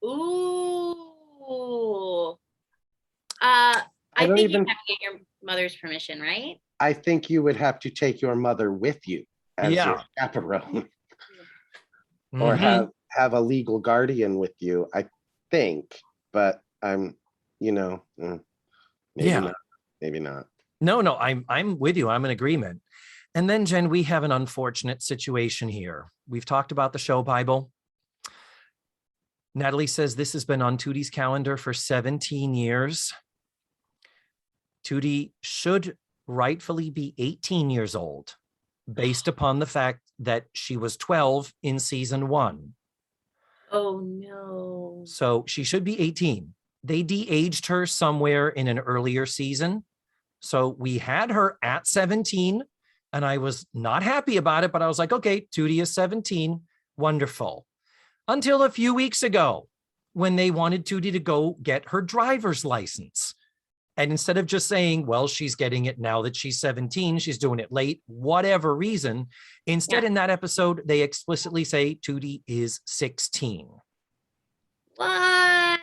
Ooh. I think you have to get your mother's permission, right? I think you would have to take your mother with you as your chaperone. Or have a legal guardian with you, I think. But I'm, maybe not. No, I'm with you. I'm in agreement. And then, Jen, we have an unfortunate situation here. We've talked about the show Bible. Natalie says this has been on Tootie's calendar for 17 years. Tootie should rightfully be 18 years old, based upon the fact that she was 12 in season 1. Oh, no. So she should be 18. They de-aged her somewhere in an earlier season. So we had her at 17, and I was not happy about it, but I was like, okay, Tootie is 17. Wonderful. Until a few weeks ago, when they wanted Tootie to go get her driver's license. And instead of just saying, well, she's getting it now that she's 17, she's doing it late, whatever reason. Instead, in that episode, they explicitly say Tootie is 16. What?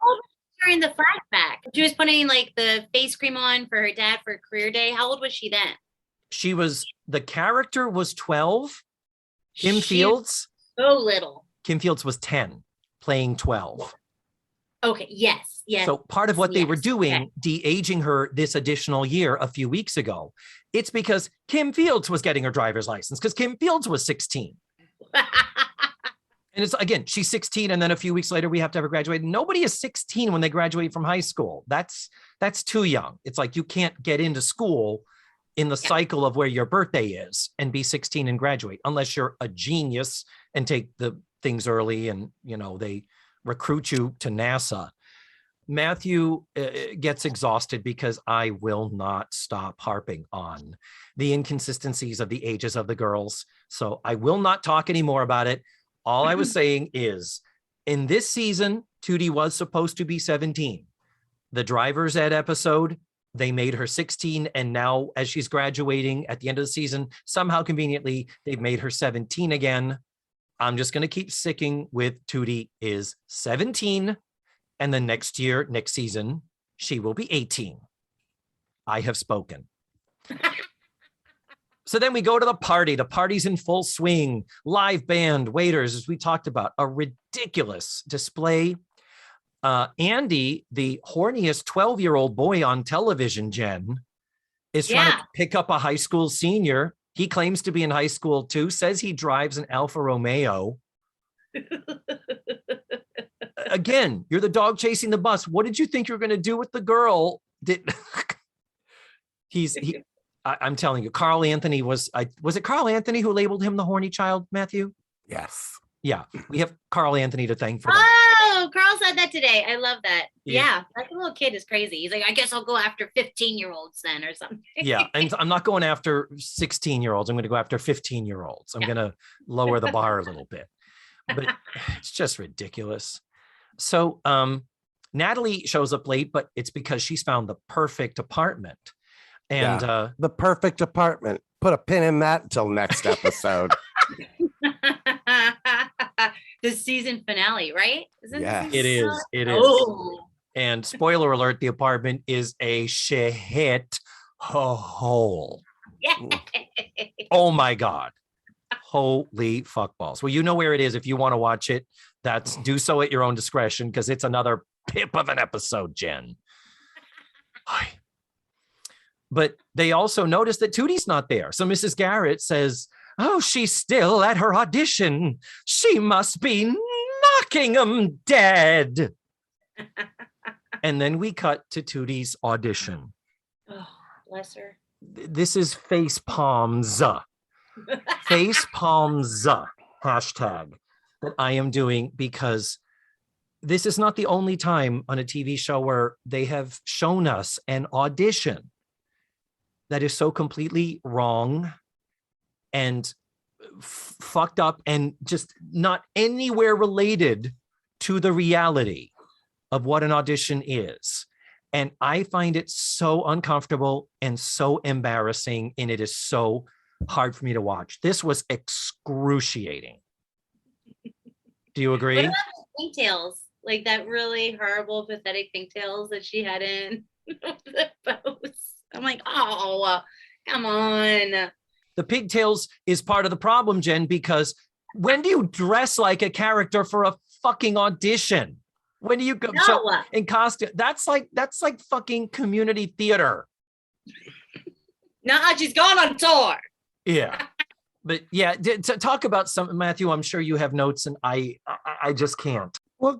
Oh, during the flashback, she was putting like the face cream on for her dad for career day. How old was she then? The character was 12. Kim Fields. So little. Kim Fields was 10, playing 12. Okay, yes. So part of what they were doing, de-aging her this additional year a few weeks ago, it's because Kim Fields was getting her driver's license because Kim Fields was 16. And it's, again, she's 16, and then a few weeks later, we have to have her graduate. Nobody is 16 when they graduate from high school. That's too young. It's like you can't get into school in the cycle of where your birthday is and be 16 and graduate, unless you're a genius and take the things early and, they recruit you to NASA. Matthew gets exhausted because I will not stop harping on the inconsistencies of the ages of the girls. So I will not talk anymore about it. All I was saying is, in this season, Tootie was supposed to be 17. The driver's ed episode, they made her 16. And now as she's graduating at the end of the season, somehow conveniently, they've made her 17 again. I'm just going to keep sticking with Tootie is 17. And then next season, she will be 18. I have spoken. So then we go to the party. The party's in full swing. Live band, waiters, as we talked about. A ridiculous display. Andy, the horniest 12-year-old boy on television, Jen, is trying to pick up a high school senior. He claims to be in high school too, says he drives an Alfa Romeo. Again, you're the dog chasing the bus. What did you think you were going to do with the girl? I'm telling you, Carl Anthony was it Carl Anthony who labeled him the horny child, Matthew? Yes. Yeah, we have Carl Anthony to thank for that. Oh, Carl said that today. I love that. Yeah, that little kid is crazy. He's like, I guess I'll go after 15-year-olds then or something. Yeah, and I'm not going after 16-year-olds. I'm going to go after 15-year-olds. I'm going to lower the bar a little bit. But it's just ridiculous. So Natalie shows up late, but it's because she's found the perfect apartment. And the perfect apartment. Put a pin in that until next episode. The season finale, right? It is. Oh. And spoiler alert, the apartment is a shit hole. Oh my God. Holy fuck balls. Well, you know where it is if you want to watch it. Do so at your own discretion because it's another pip of an episode, Jen. But they also noticed that Tootie's not there. So Mrs. Garrett says, oh, she's still at her audition. She must be knocking 'em dead. And then we cut to Tootie's audition. Oh, bless her. This is face palms. Face palms hashtag that I am doing because this is not the only time on a TV show where they have shown us an audition that is so completely wrong and fucked up and just not anywhere related to the reality of what an audition is. And I find it so uncomfortable and so embarrassing, and it is so hard for me to watch. This was excruciating. Do you agree? What about the pigtails? Like that really horrible, pathetic pigtails that she had in the post. I'm like, oh, come on. The pigtails is part of the problem, Jen, because when do you dress like a character for a fucking audition? When do you go in costume? That's like fucking community theater. Nah, she's gone on tour. Yeah. But yeah, to talk about some, Matthew, I'm sure you have notes and I just can't. Well,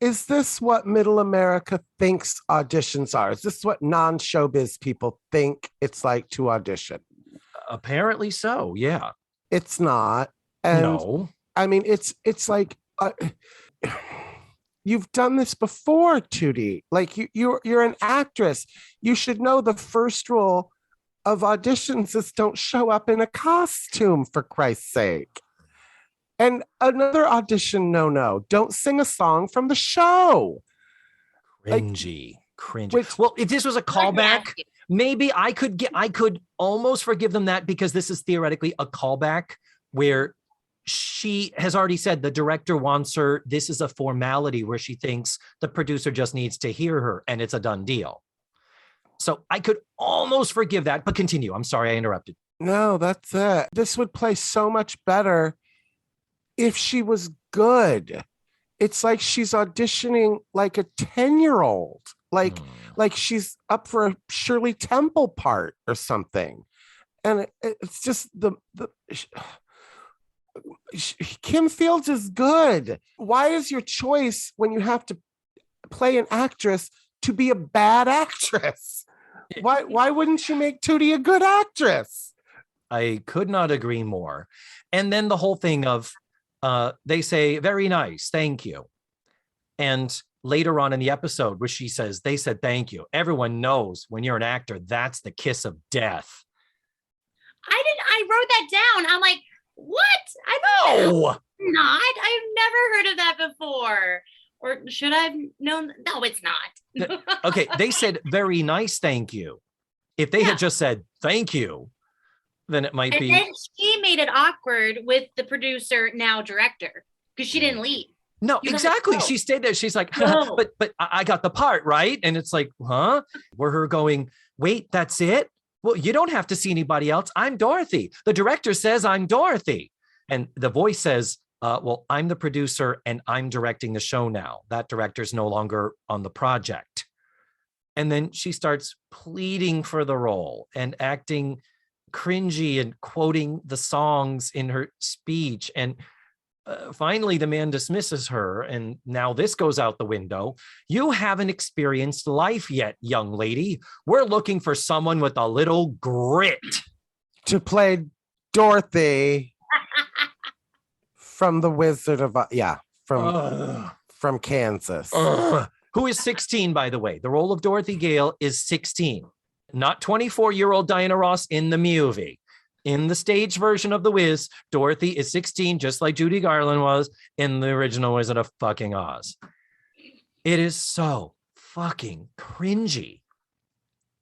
is this what middle America thinks auditions are? Is this what non-showbiz people think it's like to audition? Apparently so, yeah. It's not. And no. I mean, it's like, you've done this before, Tootie. Like you're an actress. You should know the first rule of auditions is don't show up in a costume, for Christ's sake. And another audition, no, don't sing a song from the show. Cringy. Well, if this was a callback, maybe I could almost forgive them that, because this is theoretically a callback where she has already said the director wants her. This is a formality where she thinks the producer just needs to hear her and it's a done deal. So I could almost forgive that, but continue. I'm sorry I interrupted. No, that's it. This would play so much better if she was good. It's like she's auditioning like a 10-year-old, like she's up for a Shirley Temple part or something. And it's just Kim Fields is good. Why is your choice when you have to play an actress to be a bad actress? Why wouldn't you make Tootie a good actress? I could not agree more. And then the whole thing of they say, very nice, thank you. And later on in the episode where she says, they said, thank you. Everyone knows when you're an actor, that's the kiss of death. I wrote that down. I'm like, what? No. Not. I've never heard of that before. Or should I have known? No, it's not. Okay, they said very nice, thank you. If they had just said thank you, then it might be. And then she made it awkward with the producer, now director, because she didn't leave. No, exactly. She stayed there. She's like, but I got the part, right? And it's like, huh? We're her going, wait, that's it? Well, you don't have to see anybody else. I'm Dorothy. The director says I'm Dorothy. And the voice says, well, I'm the producer and I'm directing the show now. That director's no longer on the project. And then she starts pleading for the role and acting cringy and quoting the songs in her speech. And finally, the man dismisses her. And now this goes out the window. You haven't experienced life yet, young lady. We're looking for someone with a little grit to play Dorothy. From the Wizard of from Kansas. Who is 16, by the way. The role of Dorothy Gale is 16. Not 24-year-old Diana Ross in the movie. In the stage version of The Wiz, Dorothy is 16, just like Judy Garland was in the original Wizard of fucking Oz. It is so fucking cringy.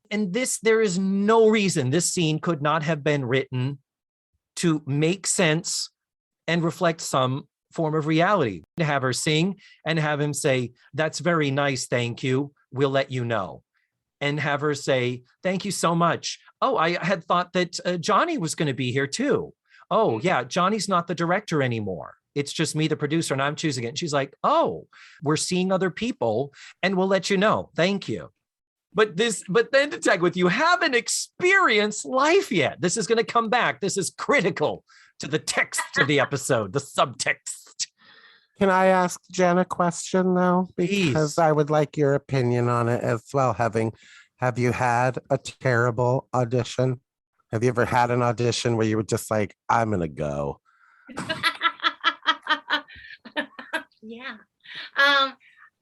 And there is no reason this scene could not have been written to make sense and reflect some form of reality. To have her sing and have him say, that's very nice, thank you, we'll let you know. And have her say, thank you so much. Oh, I had thought that Johnny was going to be here too. Oh yeah, Johnny's not the director anymore. It's just me, the producer, and I'm choosing it. And she's like, oh, we're seeing other people and we'll let you know. Thank you. But then to tag with, you haven't experienced life yet. This is going to come back. This is critical to the text of the episode, the subtext. Can I ask Jen a question now? Because Please. I would like your opinion on it as well. Have you had a terrible audition? Have you ever had an audition where you were just like, I'm going to go? Yeah.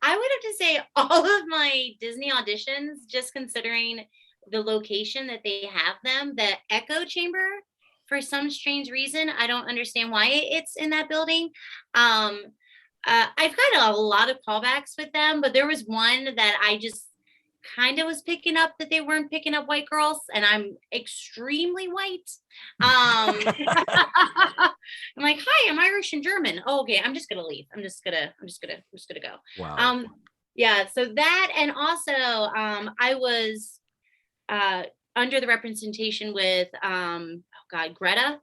I would have to say all of my Disney auditions, just considering the location that they have them, the echo chamber, for some strange reason, I don't understand why it's in that building. Um, I've got a lot of callbacks with them, but there was one that I just kind of was picking up that they weren't picking up white girls, and I'm extremely white. I'm like, hi, I'm Irish and German. Oh, okay, I'm just gonna leave. I'm just gonna go. Wow. Yeah, so that, and also I was under the representation with Greta,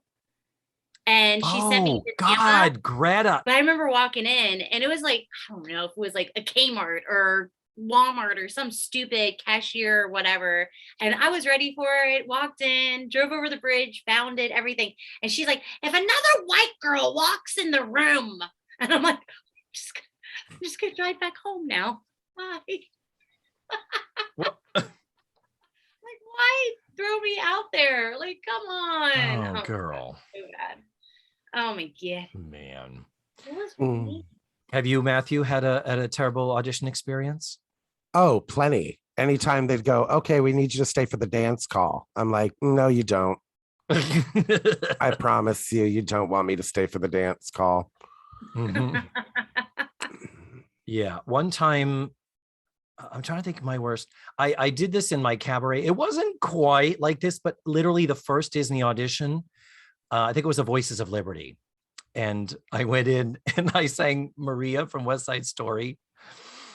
and she sent me to Tampa. Greta. But I remember walking in, and it was like, I don't know if it was like a Kmart or Walmart or some stupid cashier or whatever. And I was ready for it, walked in, drove over the bridge, found it, everything. And she's like, if another white girl walks in the room, and I'm like, I'm just gonna drive back home now. Why? Like, why throw me out there? Like, come on. Oh, girl. So bad. Oh my God. Man. It was funny. Have you, Matthew, had a terrible audition experience? Oh, plenty. Anytime they'd go, okay, we need you to stay for the dance call. I'm like, no, you don't. I promise you don't want me to stay for the dance call. Mhm. Yeah. One time, I'm trying to think of my worst. I did this in my cabaret. It wasn't quite like this, but literally the first Disney audition, I think it was the Voices of Liberty. And I went in and I sang Maria from West Side Story.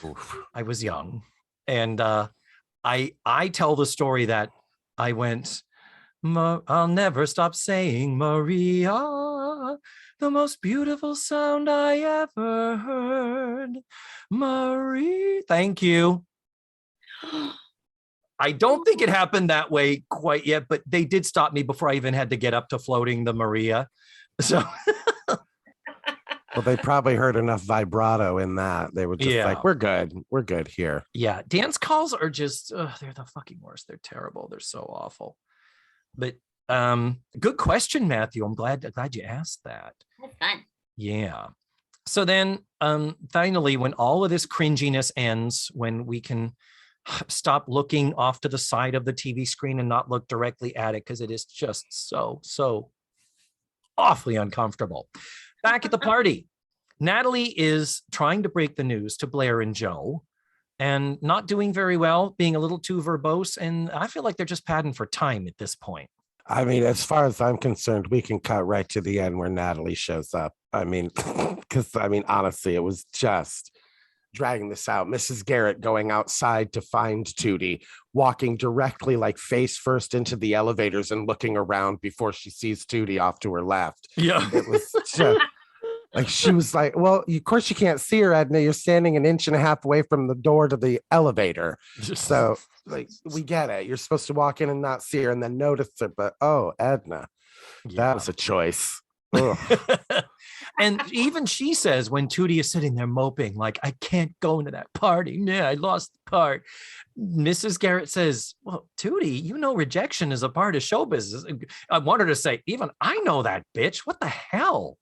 Oof. I was young. And I tell the story that I went, I'll never stop saying Maria, the most beautiful sound I ever heard. Marie, thank you. I don't think it happened that way quite yet, but they did stop me before I even had to get up to floating the Maria. So well, they probably heard enough vibrato in that. They were just like, we're good here. Yeah, dance calls are just they're the fucking worst. They're terrible. They're so awful. But good question, Matthew. I'm glad you asked that. That's fun. Yeah. So then finally, when all of this cringiness ends, when we can stop looking off to the side of the TV screen and not look directly at it because it is just so awfully uncomfortable. Back at the party, Natalie is trying to break the news to Blair and Joe and not doing very well, being a little too verbose. And I feel like they're just padding for time at this point. I mean, as far as I'm concerned, we can cut right to the end where Natalie shows up. I mean, because honestly, it was just dragging this out. Mrs. Garrett going outside to find Tootie, walking directly like face first into the elevators and looking around before she sees Tootie off to her left. Yeah. It was just like, she was like, well, of course you can't see her, Edna. You're standing an inch and a half away from the door to the elevator. So like, we get it. You're supposed to walk in and not see her and then notice her. But oh, Edna, that was a choice. And even she says when Tootie is sitting there moping, like, I can't go into that party. Yeah, I lost the part. Mrs. Garrett says, well, Tootie, rejection is a part of show business. I want her to say, even I know that, bitch. What the hell?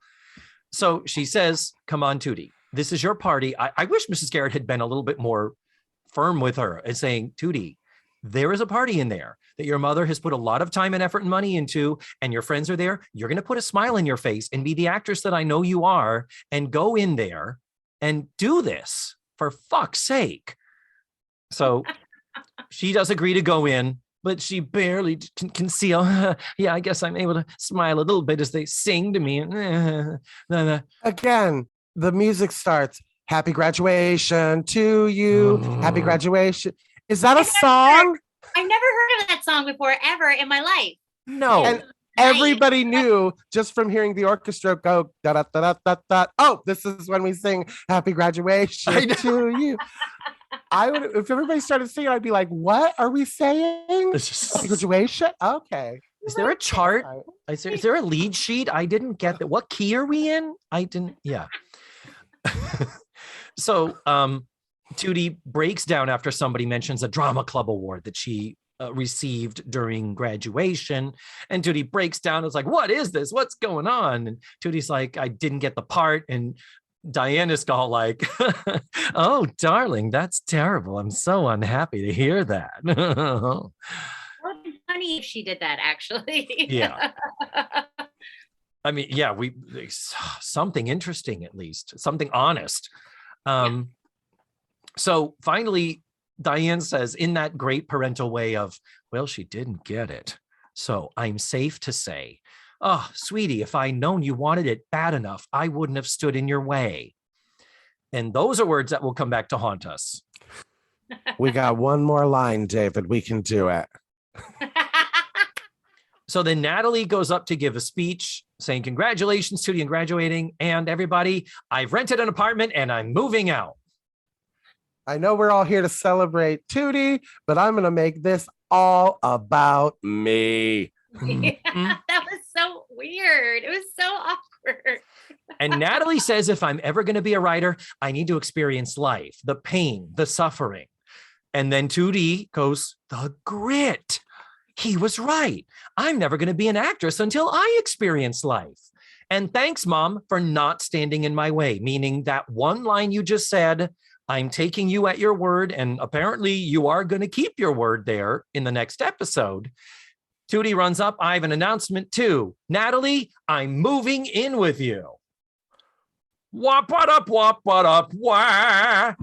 So she says, come on, Tootie, this is your party. I wish Mrs. Garrett had been a little bit more firm with her and saying, Tootie, there is a party in there that your mother has put a lot of time and effort and money into, and your friends are there. You're going to put a smile in your face and be the actress that I know you are and go in there and do this for fuck's sake. So she does agree to go in, but she barely can conceal. Yeah, I guess I'm able to smile a little bit as they sing to me. Again, the music starts. Happy graduation to you. Happy graduation. Is that a song? I've never heard of that song before, ever in my life. No. And everybody knew just from hearing the orchestra go da da da da da. Oh, this is when we sing Happy Graduation to you. I would, if everybody started singing, I'd be like, "What are we saying? Happy graduation? Okay." Is there a chart? Is there a lead sheet? I didn't get that. What key are we in? I didn't. Yeah. So, Tootie breaks down after somebody mentions a drama club award that she received during graduation. And Tootie breaks down. It's like, what is this? What's going on? And Tootie's like, I didn't get the part. And Diane is all like, oh, darling, that's terrible. I'm so unhappy to hear that. Well, it'd be funny if she did that, actually. Yeah. I mean, yeah, something interesting, at least something honest. So finally, Diane says in that great parental way of, well, she didn't get it. So I'm safe to say, oh, sweetie, if I'd known you wanted it bad enough, I wouldn't have stood in your way. And those are words that will come back to haunt us. We got one more line, David. We can do it. So then Natalie goes up to give a speech saying, congratulations, Tootie, on graduating. And everybody, I've rented an apartment and I'm moving out. I know we're all here to celebrate Tootie, but I'm going to make this all about me. That was so weird. It was so awkward. And Natalie says, if I'm ever going to be a writer, I need to experience life, the pain, the suffering. And then Tootie goes, the grit. He was right. I'm never going to be an actress until I experience life. And thanks, Mom, for not standing in my way, meaning that one line you just said, I'm taking you at your word, and apparently you are going to keep your word there in the next episode. Tootie runs up. I have an announcement too. Natalie, I'm moving in with you. Wop, what up, wah.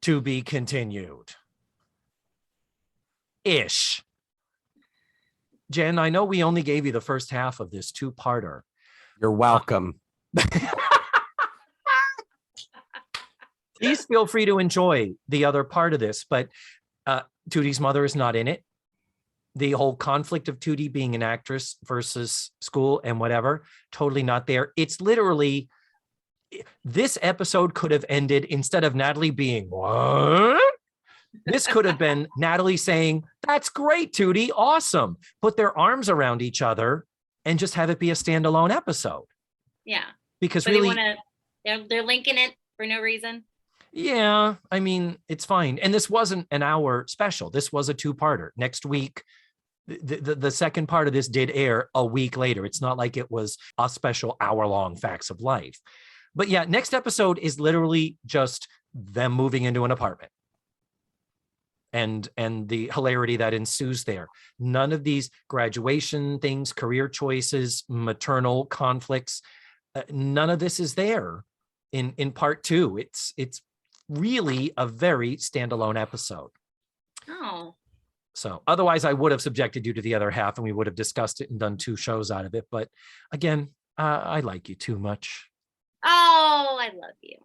To be continued. Ish. Jen, I know we only gave you the first half of this two-parter. You're welcome. Please feel free to enjoy the other part of this, but Tootie's mother is not in it. The whole conflict of Tootie being an actress versus school and whatever, totally not there. It's literally, this episode could have ended instead of Natalie being, what? This could have been Natalie saying, that's great, Tootie, awesome. Put their arms around each other and just have it be a standalone episode. Yeah. Because but really, they're linking it for no reason. Yeah, I mean, it's fine. And this wasn't an hour special. This was a two-parter. Next week, the second part of this did air a week later. It's not like it was a special hour-long Facts of Life. But yeah, next episode is literally just them moving into an apartment. And the hilarity that ensues there. None of these graduation things, career choices, maternal conflicts, none of this is there in part two. It's really a very standalone episode. Oh. So otherwise I would have subjected you to the other half and we would have discussed it and done two shows out of it. But again, I like you too much. Oh, I love you.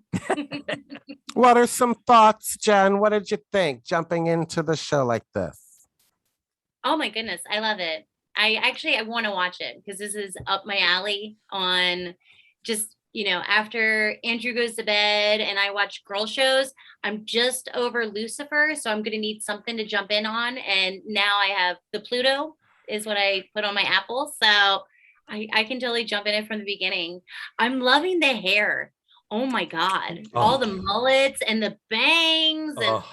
What are some thoughts, Jen? What did you think jumping into the show like this? Oh my goodness, I love it. I want to watch it because this is up my alley on just, after Andrew goes to bed and I watch girl shows, I'm just over Lucifer. So I'm going to need something to jump in on. And now I have the Pluto is what I put on my Apple. So I can totally jump in it from the beginning. I'm loving the hair. Oh my God. Oh. All the mullets and the bangs. And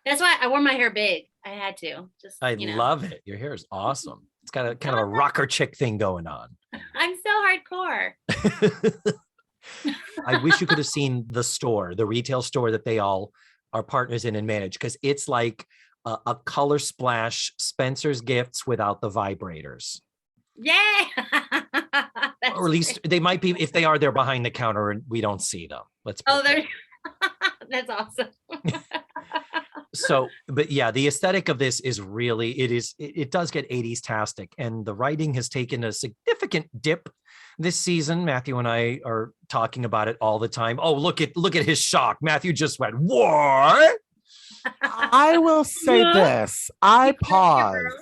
that's why I wore my hair big. I had to. I love it. Your hair is awesome. It's got a kind of a rocker chick thing going on. I'm so hardcore. I wish you could have seen the store, the retail store that they all are partners in and manage, because it's like a color splash Spencer's Gifts without the vibrators. Yeah. Or at least they might be, if they are, they're behind the counter and we don't see them. Let's that's awesome. So, but yeah, the aesthetic of this is really, it does get 80s-tastic, and the writing has taken a significant dip this season. Matthew and I are talking about it all the time. Oh, look at his shock. Matthew just went, what? I will say this. I paused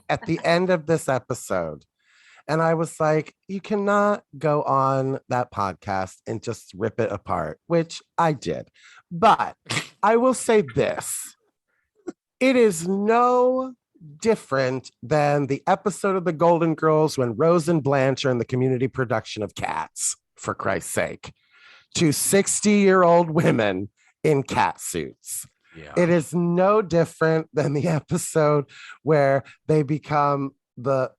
at the end of this episode and I was like, you cannot go on that podcast and just rip it apart, which I did. But I will say this. It is no different than the episode of The Golden Girls when Rose and Blanche are in the community production of Cats, for Christ's sake. Two 60-year-old women in cat suits. Yeah. It is no different than the episode where they become the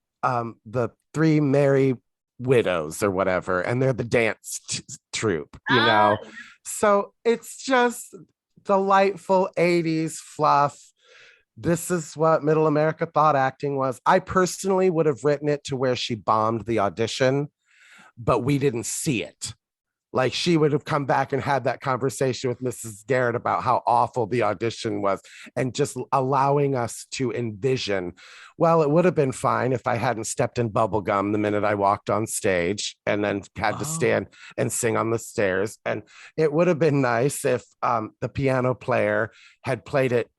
three merry widows or whatever, and they're the dance troupe, you know? So it's just delightful 80s fluff. This is what middle America thought acting was. I personally would have written it to where she bombed the audition, but we didn't see it. Like, she would have come back and had that conversation with Mrs. Garrett about how awful the audition was, and just allowing us to envision, well, it would have been fine if I hadn't stepped in bubblegum the minute I walked on stage and then had to stand and sing on the stairs. And it would have been nice if the piano player had played it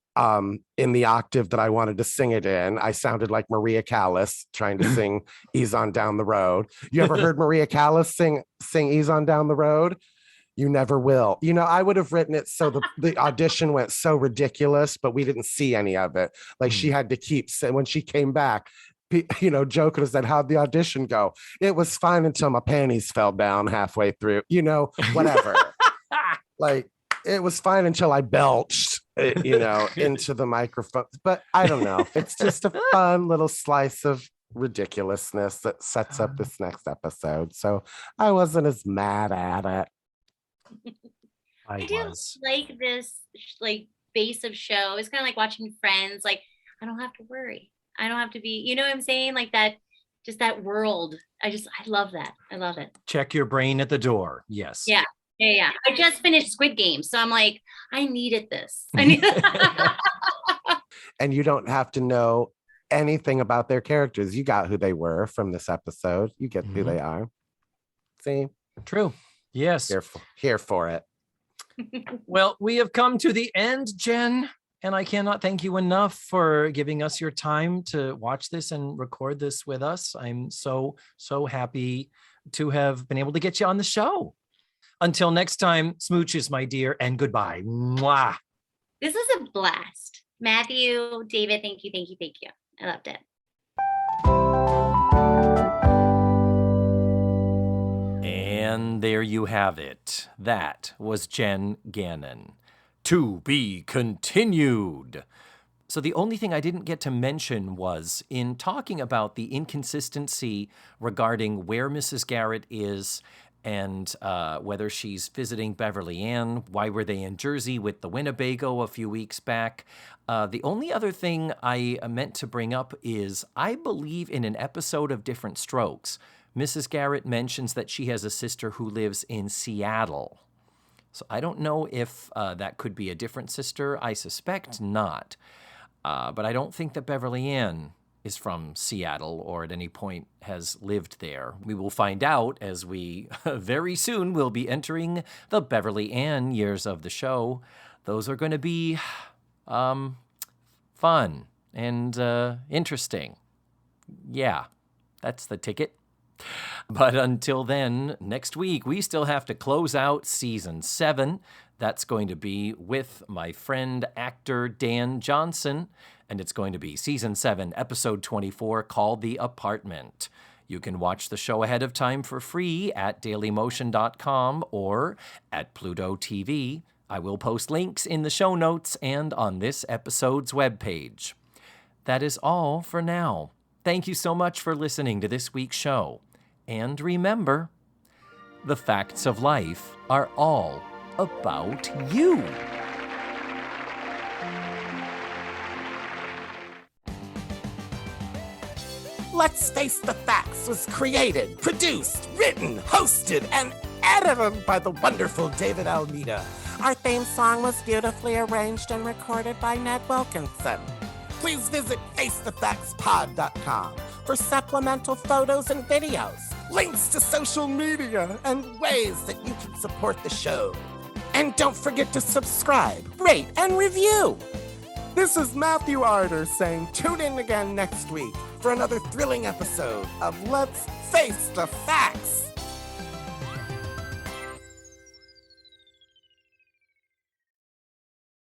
in the octave that I wanted to sing it in. I sounded like Maria Callas trying to sing Ease on Down the Road. You ever heard Maria Callas sing Ease on Down the Road? You never will. You know, I would have written it so the audition went so ridiculous, but we didn't see any of it. Like, she had to keep saying, when she came back, you know, Joe could have said, how'd the audition go? It was fine until my panties fell down halfway through, you know, whatever. Like, it was fine until I belched, you know, into the microphone. But I don't know. It's just a fun little slice of ridiculousness that sets up this next episode. So I wasn't as mad at it. I do like this like base of show. It's kind of like watching Friends. Like, I don't have to worry. I don't have to be, you know what I'm saying? Like that, just that world. I love that. I love it. Check your brain at the door. Yes. Yeah. Yeah. I just finished Squid Game, so I'm like, I needed this. And you don't have to know anything about their characters. You got who they were from this episode. You get who they are. See? True. Yes. Here for it. Well, we have come to the end, Jen, and I cannot thank you enough for giving us your time to watch this and record this with us. I'm so happy to have been able to get you on the show. Until next time, smooches, my dear, and goodbye. Mwah. This is a blast. Matthew, David, thank you. I loved it. And there you have it. That was Jenn Gannon. To be continued. So the only thing I didn't get to mention was, in talking about the inconsistency regarding where Mrs. Garrett is and whether she's visiting Beverly Ann, why were they in Jersey with the Winnebago a few weeks back? The only other thing I meant to bring up is, I believe in an episode of Different Strokes, Mrs. Garrett mentions that she has a sister who lives in Seattle. So I don't know if that could be a different sister. I suspect not. But I don't think that Beverly Ann is from Seattle or at any point has lived there. We will find out as we very soon will be entering the Beverly Ann years of the show. Those are going to be fun and interesting. Yeah, that's the ticket. But until then, next week, we still have to close out season 7. That's going to be with my friend, actor Dan Johnson, and it's going to be season 7, episode 24, called The Apartment. You can watch the show ahead of time for free at dailymotion.com or at Pluto TV. I will post links in the show notes and on this episode's webpage. That is all for now. Thank you so much for listening to this week's show. And remember, the facts of life are all about you. Let's Face the Facts was created, produced, written, hosted, and edited by the wonderful David Almeida. Our theme song was beautifully arranged and recorded by Ned Wilkinson. Please visit FaceTheFactsPod.com for supplemental photos and videos, links to social media, and ways that you can support the show. And don't forget to subscribe, rate, and review. This is Matthew Arder saying tune in again next week for another thrilling episode of Let's Face the Facts.